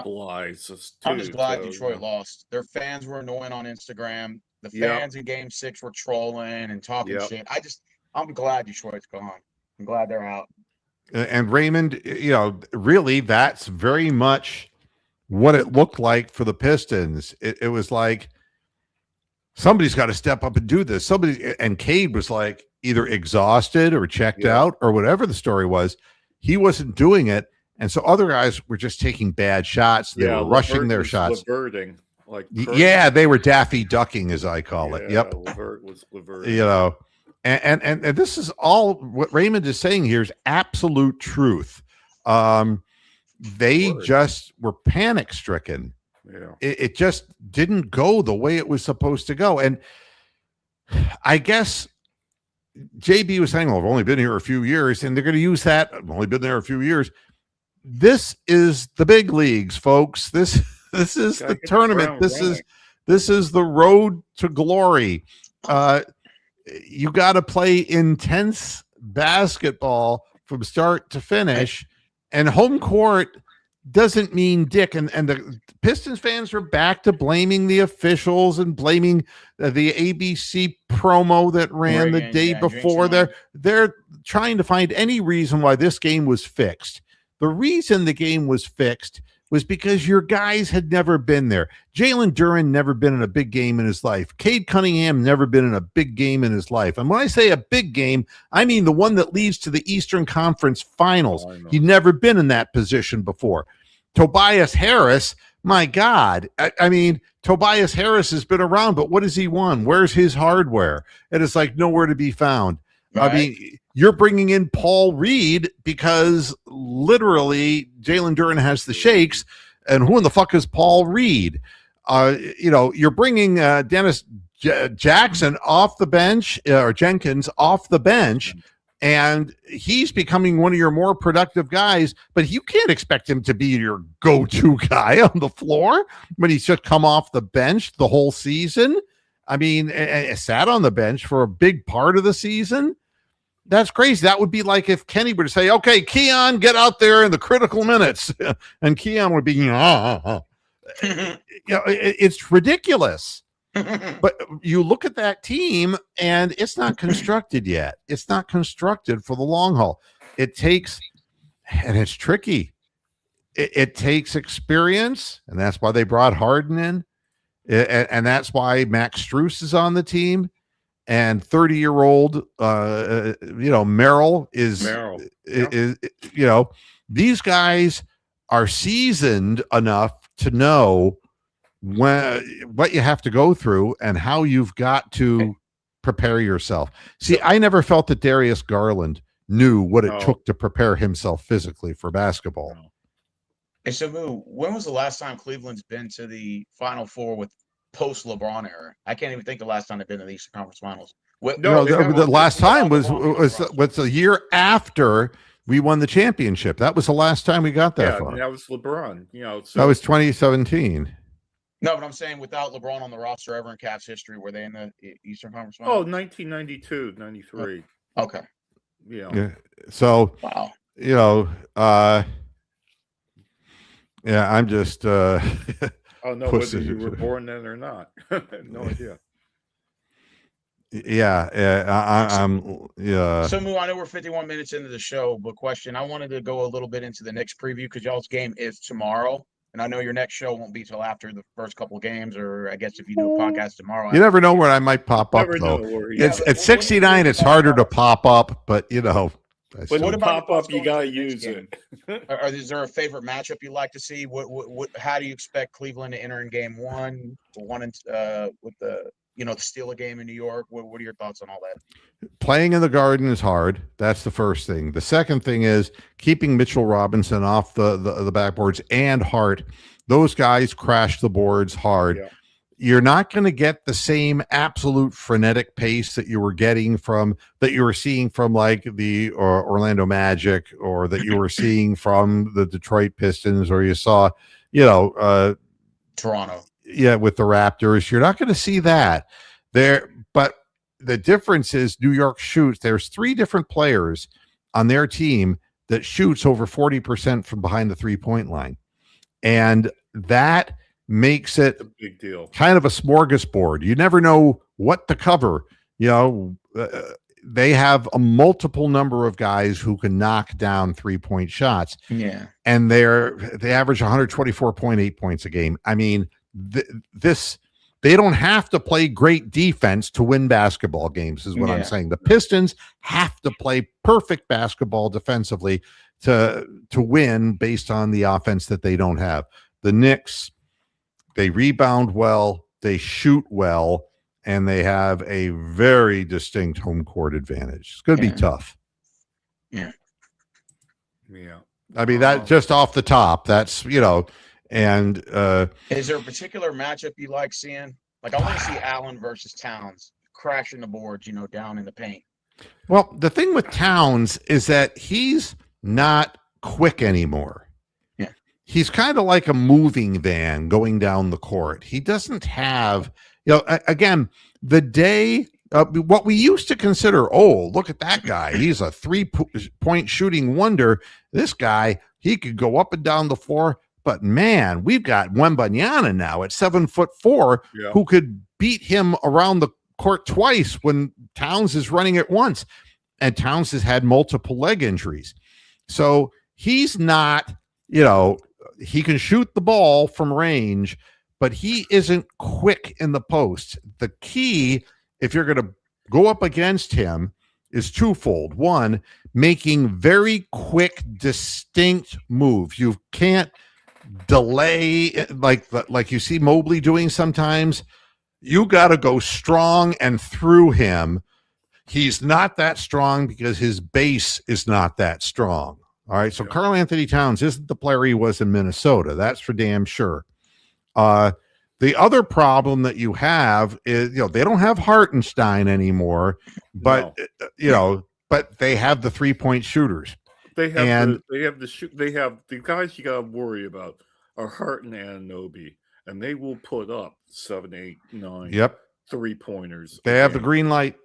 lies. I'm just glad Detroit lost. Their fans were annoying on Instagram. The fans in Game 6 were trolling and talking shit. I'm glad Detroit's gone. I'm glad they're out. And Raymond, really, that's very much what it looked like for the Pistons. It was like, somebody's got to step up and do this. And Cade was like either exhausted or checked out or whatever the story was. He wasn't doing it. And so other guys were just taking bad shots. They were rushing their shots. Leverting, they were Daffy ducking, as I call it. Yep. Levert was Leverting. And this is all what Raymond is saying here is absolute truth. They just were panic stricken. Yeah. It just didn't go the way it was supposed to go. And I guess JB was saying, well, I've only been here a few years, and they're going to use that. I've only been there a few years. This is the big leagues, folks. This is the tournament. This is the road to glory. You got to play intense basketball from start to finish, and home court doesn't mean dick. And the Pistons fans are back to blaming the officials and blaming the ABC promo that ran the day before. They're trying to find any reason why this game was fixed. The reason the game was fixed was because your guys had never been there. Jalen Duren never been in a big game in his life. Cade Cunningham never been in a big game in his life. And when I say a big game, I mean the one that leads to the Eastern Conference Finals. He'd never been in that position before. Tobias Harris, my God. I mean, Tobias Harris has been around, but what has he won? Where's his hardware? It is like nowhere to be found. Right. I mean, you're bringing in Paul Reed because literally Jalen Duren has the shakes, and who in the fuck is Paul Reed? You're bringing Dennis Jackson off the bench, or Jenkins off the bench, and he's becoming one of your more productive guys, but you can't expect him to be your go-to guy on the floor when he's just come off the bench the whole season. I mean, sat on the bench for a big part of the season. That's crazy. That would be like if Kenny were to say, okay, Keon, get out there in the critical minutes. And Keon would be, it's ridiculous. But you look at that team and it's not constructed yet. It's not constructed for the long haul. It takes, and it's tricky. It takes experience, and that's why they brought Harden in. And that's why Max Strus is on the team. And 30-year-old, Merrill is, these guys are seasoned enough to know what you have to go through and how you've got to prepare yourself. See, I never felt that Darius Garland knew what it took to prepare himself physically for basketball. Hey, so Moo, when was the last time Cleveland's been to the Final Four with post LeBron era? I can't even think the last time they've been to the Eastern Conference Finals. The last time was the year after we won the championship. That was the last time we got that far. That was LeBron. That was 2017. No, but I'm saying without LeBron on the roster ever in Cavs history, were they in the Eastern Conference Finals? Oh, 1992, 93. Okay. Yeah. So, wow. I'm just oh no, whether you were born then or not. No idea. I'm So Moo, I know we're 51 minutes into the show, but question, I wanted to go a little bit into the Knicks preview because y'all's game is tomorrow, and I know your next show won't be till after the first couple games, or I guess if you do a podcast tomorrow. You never know where I might pop up though. At 69 it's harder to pop up, but when you pop up, you gotta use it. Is there a favorite matchup you like to see? How do you expect Cleveland to enter in game one? With the steal a game in New York. What are your thoughts on all that? Playing in the Garden is hard. That's the first thing. The second thing is keeping Mitchell Robinson off the backboards and Hart. Those guys crash the boards hard. Yeah. You're not going to get the same absolute frenetic pace that you were seeing from like the Orlando Magic, or that you were seeing from the Detroit Pistons, or you saw, Toronto. Yeah, with the Raptors. You're not going to see that there. But the difference is New York shoots. There's 3 different players on their team that shoots over 40% from behind the 3-point line. And that makes it a big deal, kind of a smorgasbord. You never know what to cover. They have a multiple number of guys who can knock down 3-point shots. Yeah. And they average 124.8 points a game. I mean, they don't have to play great defense to win basketball games, is what I'm saying. The Pistons have to play perfect basketball defensively to win based on the offense that they don't have. The Knicks, they rebound well, they shoot well, and they have a very distinct home court advantage. It's going to be tough. Yeah. I mean, that just off the top, that's, and is there a particular matchup you like seeing? Like, I want to see Allen versus Towns crashing the boards, down in the paint. Well, the thing with Towns is that he's not quick anymore. Yeah. He's kind of like a moving van going down the court. He doesn't have, again, the day, what we used to consider, look at that guy. He's a 3-point shooting wonder. This guy, he could go up and down the floor. But man, we've got Wembanyama now at 7'4", who could beat him around the court twice when Towns is running it once. And Towns has had multiple leg injuries. So he's not, he can shoot the ball from range, but he isn't quick in the post. The key, if you're going to go up against him, is twofold. One, making very quick, distinct moves. You can't delay like you see Mobley doing sometimes. You got to go strong and through him. He's not that strong because his base is not that strong. All right, so Karl Anthony Towns isn't the player he was in Minnesota. That's for damn sure. The other problem that you have is, they don't have Hartenstein anymore, but but they have the 3-point shooters. They have And the guys you got to worry about are Hart and Anunoby, and they will put up 7, 8, 9 yep, 3-pointers. they have the green light.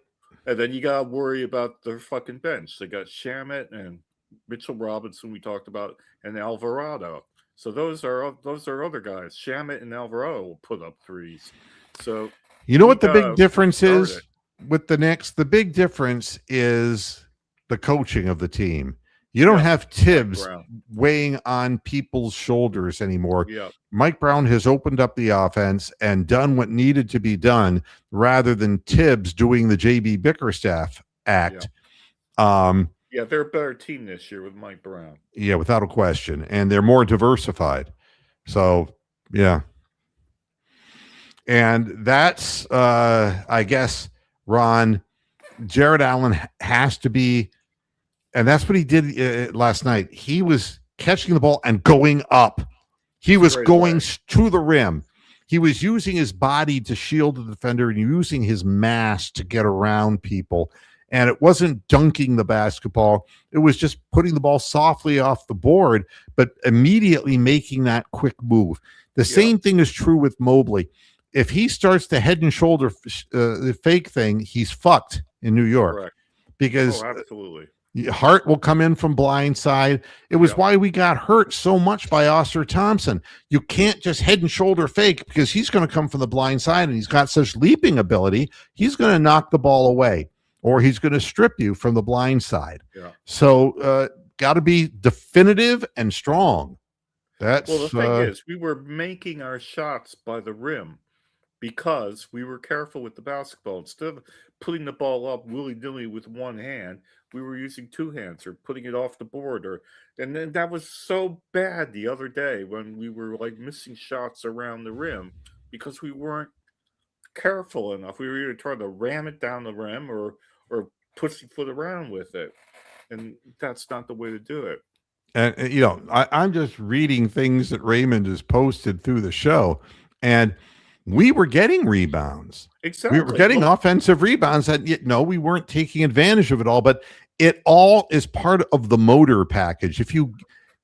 And then you got to worry about their fucking bench. They got Shamet and Mitchell Robinson we talked about, and Alvarado. So those are other guys. Shamet and Alvarado will put up threes. So you know what the big difference is with the Knicks? The big difference is the coaching of the team. You don't have Tibbs weighing on people's shoulders anymore. Yeah. Mike Brown has opened up the offense and done what needed to be done rather than Tibbs doing the JB Bickerstaff act. Yeah, they're a better team this year with Mike Brown. Yeah, without a question. And they're more diversified. So, yeah. And that's, I guess, Ron, Jared Allen has to be, and that's what he did last night. He was catching the ball and going up. He was going to the rim. He was using his body to shield the defender and using his mass to get around people. And it wasn't dunking the basketball. It was just putting the ball softly off the board, but immediately making that quick move. The same thing is true with Mobley. If he starts the head and shoulder the fake thing, he's fucked in New York. Correct. Because absolutely. Hart will come in from blind side. It was why we got hurt so much by Oscar Thompson. You can't just head and shoulder fake because he's going to come from the blind side and he's got such leaping ability. He's going to knock the ball away or he's going to strip you from the blind side. Yeah. So got to be definitive and strong. Well, the thing is, we were making our shots by the rim because we were careful with the basketball. Instead of putting the ball up willy-nilly with one hand, we were using two hands or putting it off the board. And then that was so bad the other day when we were like missing shots around the rim because we weren't careful enough. We were either trying to ram it down the rim or pussyfoot around with it. And that's not the way to do it. And, I'm just reading things that Raymond has posted through the show. And we were getting rebounds. Exactly. We were getting offensive rebounds that, we weren't taking advantage of it all, but it all is part of the motor package.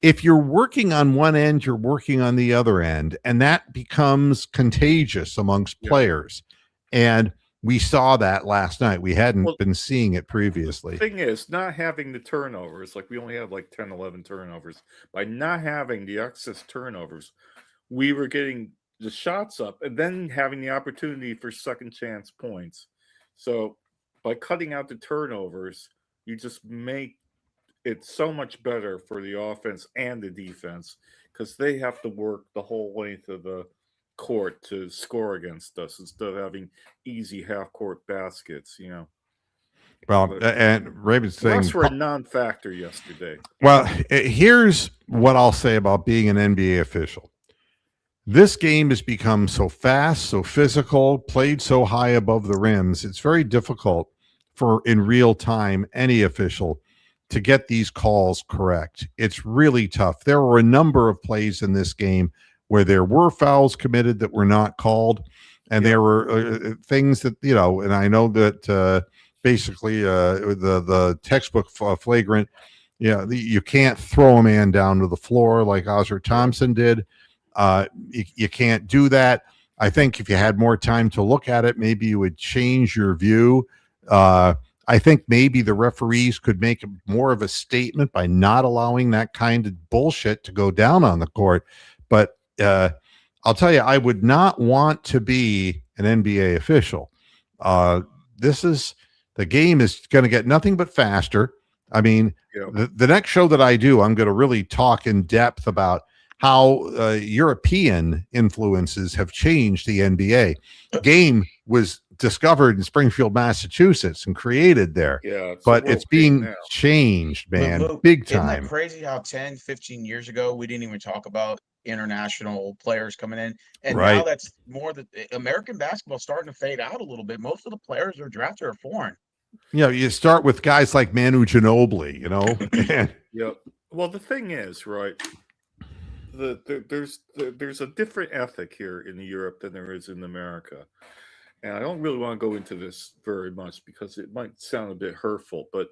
If you're working on one end, you're working on the other end, and that becomes contagious amongst players. And we saw that last night. We hadn't been seeing it previously. The thing is, not having the turnovers, like we only had like 10, 11 turnovers. By not having the excess turnovers, we were getting the shots up and then having the opportunity for second chance points. So by cutting out the turnovers, you just make it so much better for the offense and the defense because they have to work the whole length of the court to score against us instead of having easy half-court baskets, Well, and Raymond's saying refs were a non-factor yesterday. Well, here's what I'll say about being an NBA official. This game has become so fast, so physical, played so high above the rims. It's very difficult for, in real time, any official to get these calls correct. It's really tough. There were a number of plays in this game where there were fouls committed that were not called. And there were things that, and I know that basically the textbook flagrant, you can't throw a man down to the floor like Oscar Thompson did. You can't do that. I think if you had more time to look at it, maybe you would change your view. I think maybe the referees could make more of a statement by not allowing that kind of bullshit to go down on the court. But I'll tell you, I would not want to be an NBA official. The game is going to get nothing but faster. I mean, the next show that I do, I'm going to really talk in depth about how European influences have changed the NBA. Game was discovered in Springfield, Massachusetts and created there. But it's being changed, man, big time. Isn't that crazy how 10, 15 years ago, we didn't even talk about international players coming in. And now that's more the American basketball starting to fade out a little bit. Most of the players are drafted are foreign. You start with guys like Manu Ginobili, Well, the thing is, right, there's a different ethic here in Europe than there is in America. and I don't really want to go into this very much because it might sound a bit hurtful, but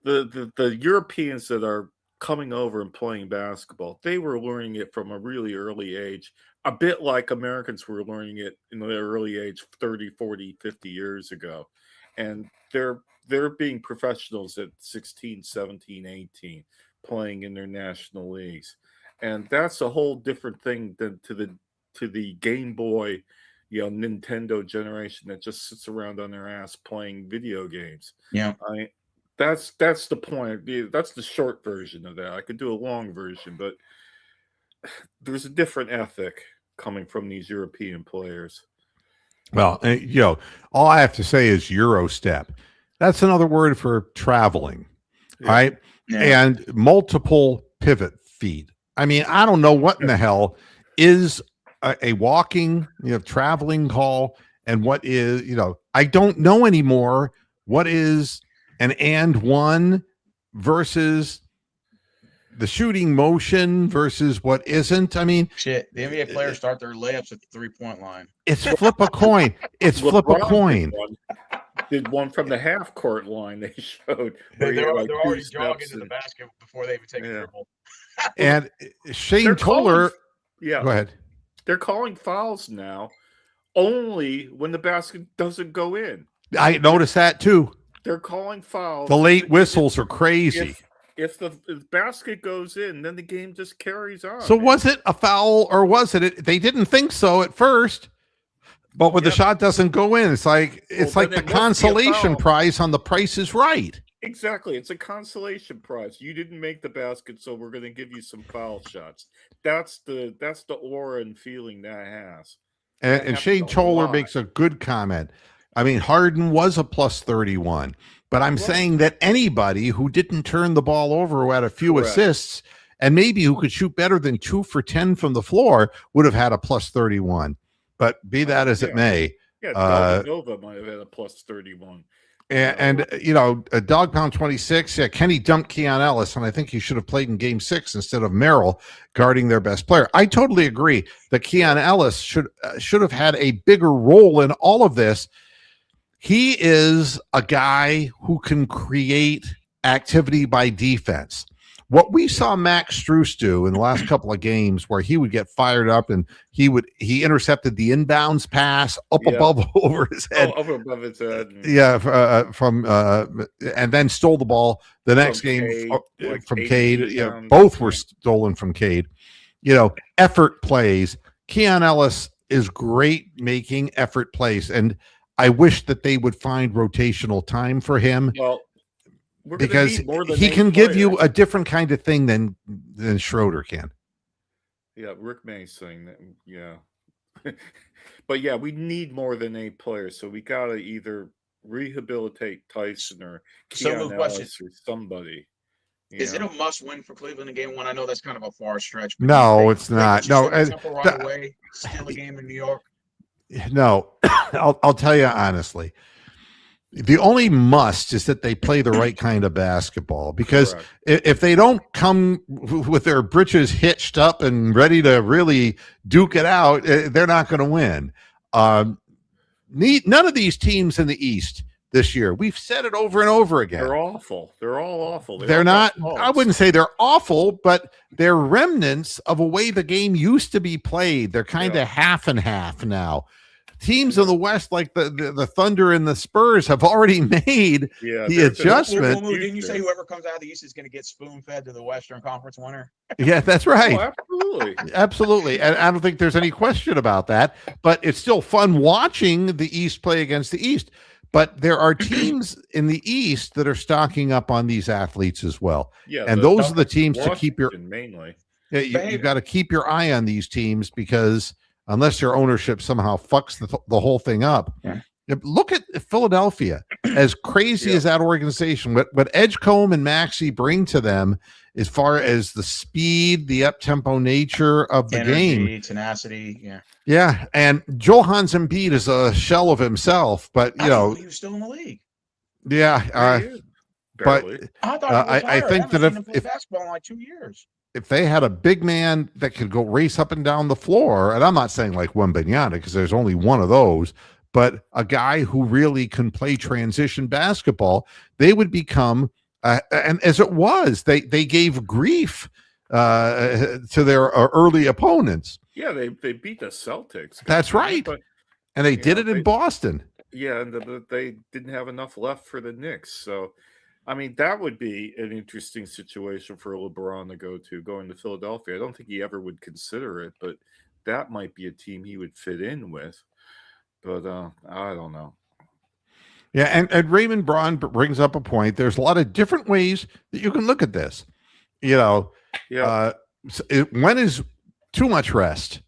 the Europeans that are coming over and playing basketball, they were learning it from a really early age, a bit like Americans were learning it in their early age 30, 40, 50 years ago. And they're being professionals at 16, 17, 18, playing in their national leagues. And that's a whole different thing than to the Game Boy, Nintendo generation that just sits around on their ass playing video games. Yeah. That's the point. That's the short version of that. I could do a long version, but there's a different ethic coming from these European players. Well, all I have to say is Eurostep. That's another word for traveling, right? Yeah. And multiple pivot feet. I mean, I don't know what in the hell is a walking, traveling call, and what is, I don't know anymore what is an and one versus the shooting motion versus what isn't. I mean, shit, the NBA players start their layups at the 3-point line. It's flip a coin. It's flip a coin. Did one from the half court line they showed. They're already jogging to the basket before they even take a dribble. And Shane Toller. Go ahead. They're calling fouls now only when the basket doesn't go in. I noticed that too. They're calling fouls. The late whistles are crazy. If the basket goes in, then the game just carries on. So was it a foul or was it? They didn't think so at first, but when the shot doesn't go in, it's like the consolation prize on The Price is Right. Exactly, it's a consolation prize. You didn't make the basket, so we're going to give you some foul shots. That's the aura and feeling that has. And Shane Toller makes a good comment. I mean, Harden was a plus 31. But I'm saying that anybody who didn't turn the ball over, who had a few assists, and maybe who could shoot better than 2 for 10 from the floor would have had a plus 31. But be that as it may. Yeah, Nova might have had a plus 31. And Dog Pound 26, Kenny dumped Keon Ellis, and I think he should have played in Game 6 instead of Merrill guarding their best player. I totally agree that Keon Ellis should have had a bigger role in all of this. He is a guy who can create activity by defense. What we saw Max Strus do in the last couple of games, where he would get fired up and he intercepted the inbounds pass up above over his head, up above his head, and then stole the ball the next game from Cade. Both were stolen from Cade. Effort plays. Keon Ellis is great making effort plays, and I wish that they would find rotational time for him. Well, because he can give you a different kind of thing than Schroeder can. Yeah, Rick May's saying that. Yeah, but we need more than 8 players. So we gotta either rehabilitate Tyson or Keon Ellis or somebody. Is it a must-win for Cleveland in Game 1? I know that's kind of a far stretch. No, it's not. No, right away, steal a game in New York. No, I'll tell you honestly. The only must is that they play the right kind of basketball, because if they don't come with their britches hitched up and ready to really duke it out, they're not going to win. None of these teams in the East this year, we've said it over and over again. They're awful. They're all awful. They're not, I wouldn't say they're awful, but they're remnants of a way the game used to be played. They're kind of half and half now. Teams in the West, like the Thunder and the Spurs, have already made the adjustment. Didn't you say whoever comes out of the East is going to get spoon-fed to the Western Conference winner? Yeah, that's right. Oh, absolutely. Absolutely. And I don't think there's any question about that. But it's still fun watching the East play against the East. But there are teams in the East that are stocking up on these athletes as well. Yeah, and those are the teams Washington, to keep your mainly. Yeah, you've got to keep your eye on these teams, because unless your ownership somehow fucks the whole thing up. Yeah. Look at Philadelphia. As crazy as that organization, what Edgecombe and Maxey bring to them as far as the speed, the up-tempo nature of the game. Tenacity, Yeah, and Johannes Embiid is a shell of himself, but, he was still in the league. Yeah. But I think that if basketball in like 2 years. If they had a big man that could go race up and down the floor, and I'm not saying like Wembanyama, because there's only one of those, but a guy who really can play transition basketball, they would become, and as it was, they gave grief to their early opponents. Yeah, they beat the Celtics. That's right. But, and they did it in Boston. Yeah, and they didn't have enough left for the Knicks. So, I mean, that would be an interesting situation for LeBron to going to Philadelphia. I don't think he ever would consider it, but that might be a team he would fit in with. But I don't know. Yeah, and Raymond Braun brings up a point. There's a lot of different ways that you can look at this. When is too much rest?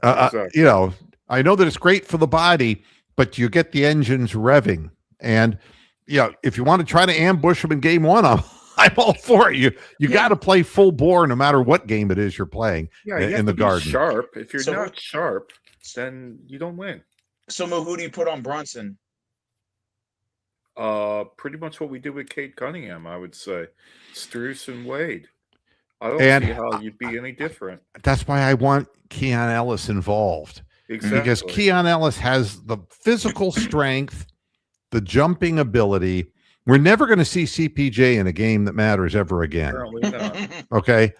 Exactly. I know that it's great for the body, but you get the engines revving. And if you want to try to ambush them in game one, I'm all for it. You got to play full bore no matter what game it is you're playing in the Garden. Sharp. If you're not sharp, then you don't win. So, Mo, who do you put on Brunson? Pretty much what we did with Cade Cunningham, I would say. Strus and Wade. I don't see how you'd be any different. That's why I want Keon Ellis involved. Exactly. Because Keon Ellis has the physical strength, the jumping ability. We're never going to see CPJ in a game that matters ever again. Apparently not. Okay.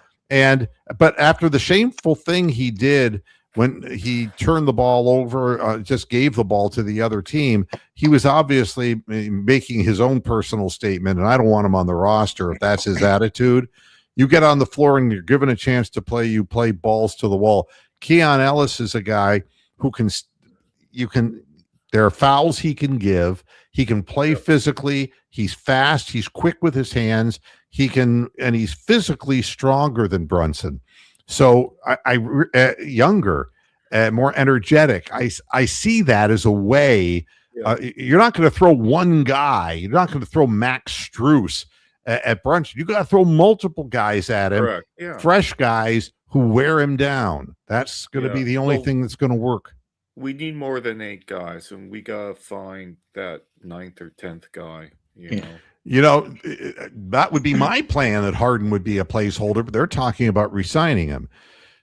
But after the shameful thing he did when he turned the ball over, just gave the ball to the other team, he was obviously making his own personal statement, and I don't want him on the roster if that's his attitude. You get on the floor and you're given a chance to play, you play balls to the wall. Keon Ellis is a guy who there are fouls he can give. He can play physically. He's fast. He's quick with his hands. And he's physically stronger than Brunson. So younger, more energetic. I see that as a way. You're not going to throw one guy. You're not going to throw Max Strus at Brunson. You got to throw multiple guys at him. Correct. Yeah. Fresh guys who wear him down. That's going to be the only thing that's going to work. We need more than 8 guys, and we got to find that 9th or 10th guy. That would be my plan, that Harden would be a placeholder, but they're talking about re-signing him.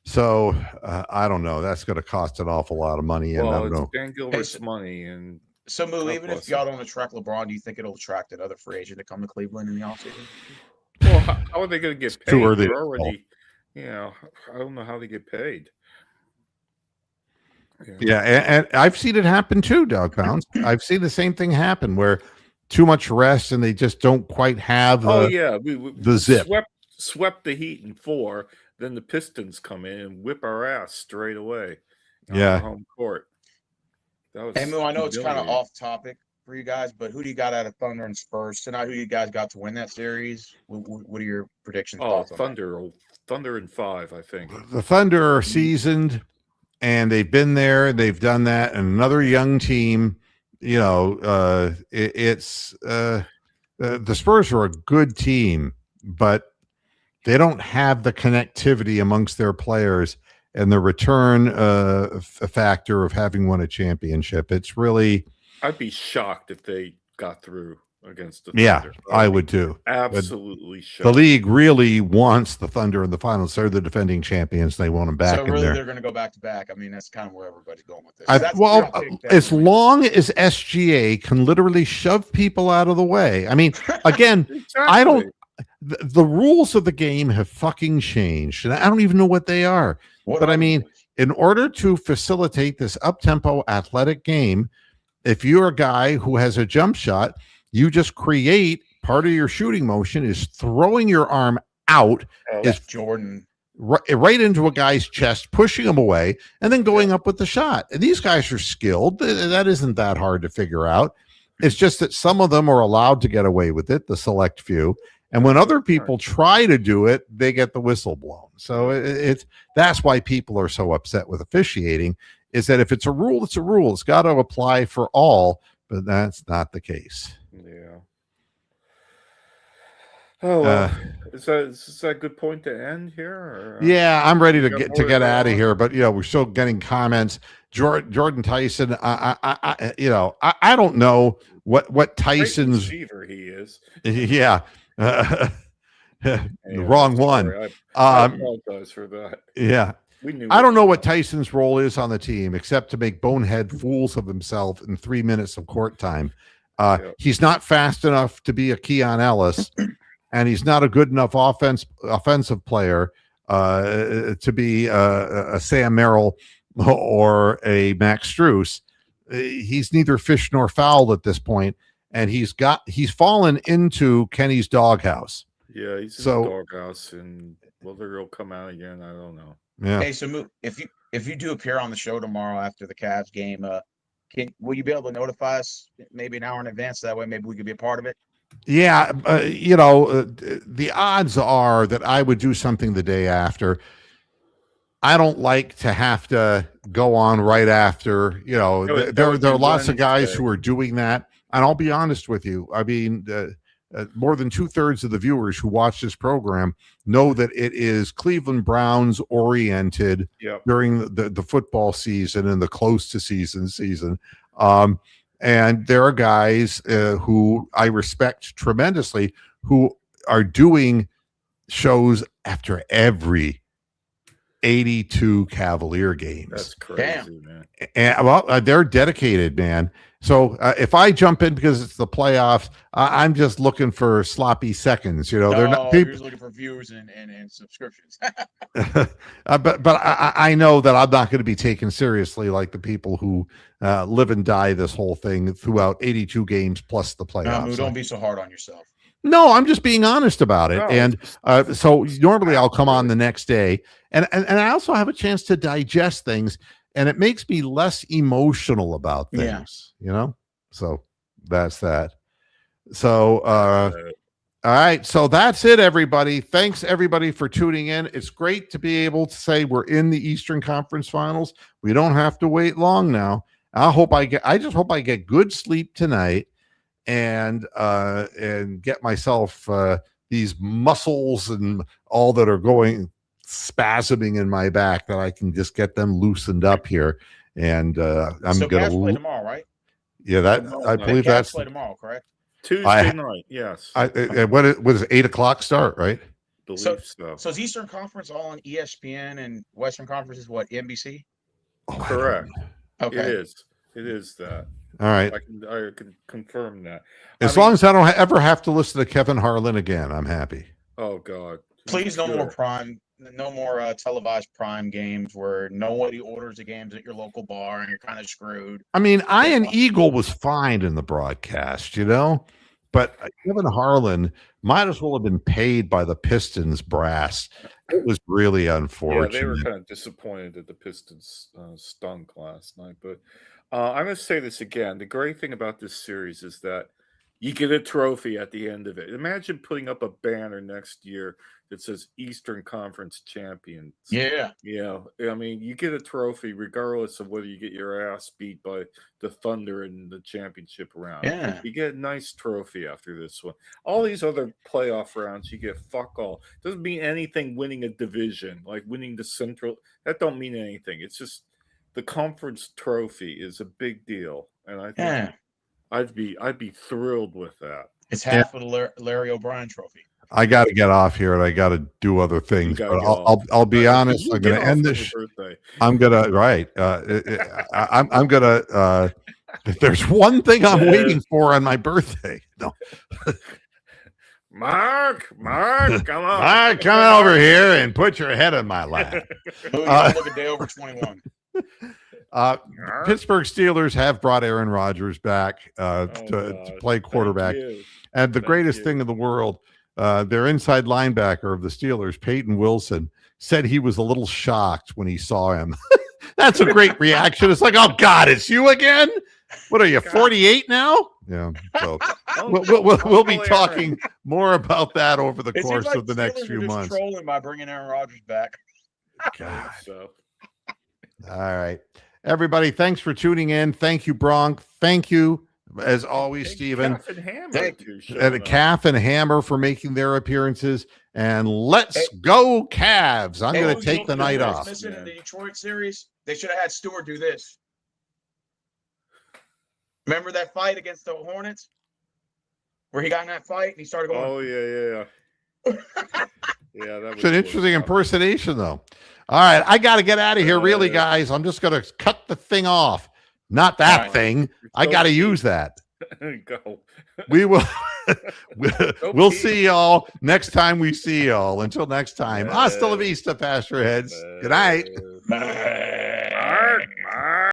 So I don't know. That's going to cost an awful lot of money. And I don't know. Dan Gilbert's money. And so, Moo, even if y'all don't attract LeBron, do you think it'll attract another free agent to come to Cleveland in the offseason? Well, how are they going to get paid? Too early. They're already, I don't know how they get paid. Yeah, and I've seen it happen too, Doug Pounds. I've seen the same thing happen where too much rest and they just don't quite have the zip. Swept the Heat in 4, then the Pistons come in and whip our ass straight away. Yeah, home court. Hey, Moo, I know it's kind of off topic for you guys, but who do you got out of Thunder and Spurs tonight? Who you guys got to win that series? What are your predictions? Thunder in 5, I think. The Thunder are seasoned. And they've been there, they've done that, and another young team. The Spurs are a good team, but they don't have the connectivity amongst their players and the return factor of having won a championship. It's really. I'd be shocked if they got through against the Thunder. Yeah, I would too. Absolutely shocked. The league really wants the Thunder in the finals. They're the defending champions. They want them back so in really there. They're going to go back to back. I mean, that's kind of where everybody's going with this. As long as SGA can literally shove people out of the way. I mean, again, exactly. The rules of the game have fucking changed, and I don't even know what they are. I mean, in order to facilitate this up-tempo athletic game, if you're a guy who has a jump shot, you just create part of your shooting motion is throwing your arm out is Jordan right into a guy's chest, pushing him away, and then going up with the shot. And these guys are skilled. That isn't that hard to figure out. It's just that some of them are allowed to get away with it, the select few. And when other people try to do it, they get the whistle blown. So that's why people are so upset with officiating, is that if it's a rule, it's a rule. It's got to apply for all, but that's not the case. Yeah. Oh, well, is that a good point to end here? Or, yeah, I'm ready to get out of here. But we're still getting comments. Jordan Tyson. I don't know what Tyson's receiver he is. Yeah, the wrong one. I apologize for that. Yeah. I don't know what Tyson's role is on the team except to make bonehead fools of himself in 3 minutes of court time. He's not fast enough to be a Keon Ellis, and he's not a good enough offensive player to be a Sam Merrill or a Max Strus. He's neither fish nor fowl at this point, and he's fallen into Kenny's doghouse. Yeah, he's in the doghouse, and whether he'll come out again, I don't know. Yeah. Hey, so if you do appear on the show tomorrow after the Cavs game, will you be able to notify us maybe an hour in advance? That way, maybe we could be a part of it. Yeah, the odds are that I would do something the day after. I don't like to have to go on right after. There are lots of guys who are doing that, and I'll be honest with you. I mean, more than 2/3 of the viewers who watch this program know that it is Cleveland Browns oriented during the football season and the close to season. And there are guys who I respect tremendously who are doing shows after every 82 Cavalier games. That's crazy, man. And they're dedicated, man. So if I jump in because it's the playoffs, I'm just looking for sloppy seconds. They're not people. You're just looking for views and subscriptions. but I know that I'm not going to be taken seriously like the people who live and die this whole thing throughout 82 games plus the playoffs. Don't be so hard on yourself. No, I'm just being honest about it. And so normally I'll come on the next day, and I also have a chance to digest things, and it makes me less emotional about things, So that's that. So all right, so that's it, everybody. Thanks everybody for tuning in. It's great to be able to say we're in the Eastern Conference Finals. We don't have to wait long now. I just hope I get good sleep tonight and get myself these muscles and all that are going spasming in my back, that I can just get them loosened up here. And I'm going to play tomorrow, right? Yeah, I believe that's play tomorrow, correct? Tuesday night, yes. What was it, 8:00 start, right? So is Eastern Conference all on ESPN and Western Conference is what, NBC? Correct. Okay. It is that. All right. I can confirm that. As long as I don't ever have to listen to Kevin Harlan again, I'm happy. Oh God! Please, no more prime, no more televised prime games where nobody orders the games at your local bar and you're kind of screwed. I mean, Ian Eagle was fine in the broadcast, but Kevin Harlan might as well have been paid by the Pistons brass. It was really unfortunate. Yeah, they were kind of disappointed that the Pistons stunk last night, but. I'm going to say this again. The great thing about this series is that you get a trophy at the end of it. Imagine putting up a banner next year that says Eastern Conference Champions. Yeah. I mean, you get a trophy regardless of whether you get your ass beat by the Thunder in the championship round. Yeah. You get a nice trophy after this one. All these other playoff rounds, you get fuck all. Doesn't mean anything winning a division, like winning the Central. That don't mean anything. It's just the conference trophy is a big deal, and I think I'd be thrilled with that. It's half of the Larry O'Brien trophy. I got to get off here, and I got to do other things. But I'll be honest. I'm going to end this. I'm gonna I'm gonna. If there's one thing I'm waiting for on my birthday, no. Mark, come on. Mark, come over here and put your head in my lap. Look a day over 21. Pittsburgh Steelers have brought Aaron Rodgers back to play quarterback. And the greatest thing in the world, their inside linebacker of the Steelers, Peyton Wilson, said he was a little shocked when he saw him. That's a great reaction. It's like, oh, God, it's you again? What are you, 48 now? Yeah. So we'll be talking more about that over the course of the next few months. Trolling by bringing Aaron Rodgers back. God. All right. Everybody, thanks for tuning in. Thank you, Bronk. Thank you, as always, Stephen. And Calf and Hammer for making their appearances. And let's go, Cavs. I'm going to take the night off. Missing in the Detroit series, they should have had Stewart do this. Remember that fight against the Hornets? Where he got in that fight and he started going. Oh, yeah. Yeah, that was an interesting impersonation, though. All right, I got to get out of here, really, guys. I'm just going to cut the thing off. Not that thing. I got to use that. Go. We will. We'll see y'all next time we see y'all. Until next time, hasta la vista, Pastor Heads. Good night. Bye.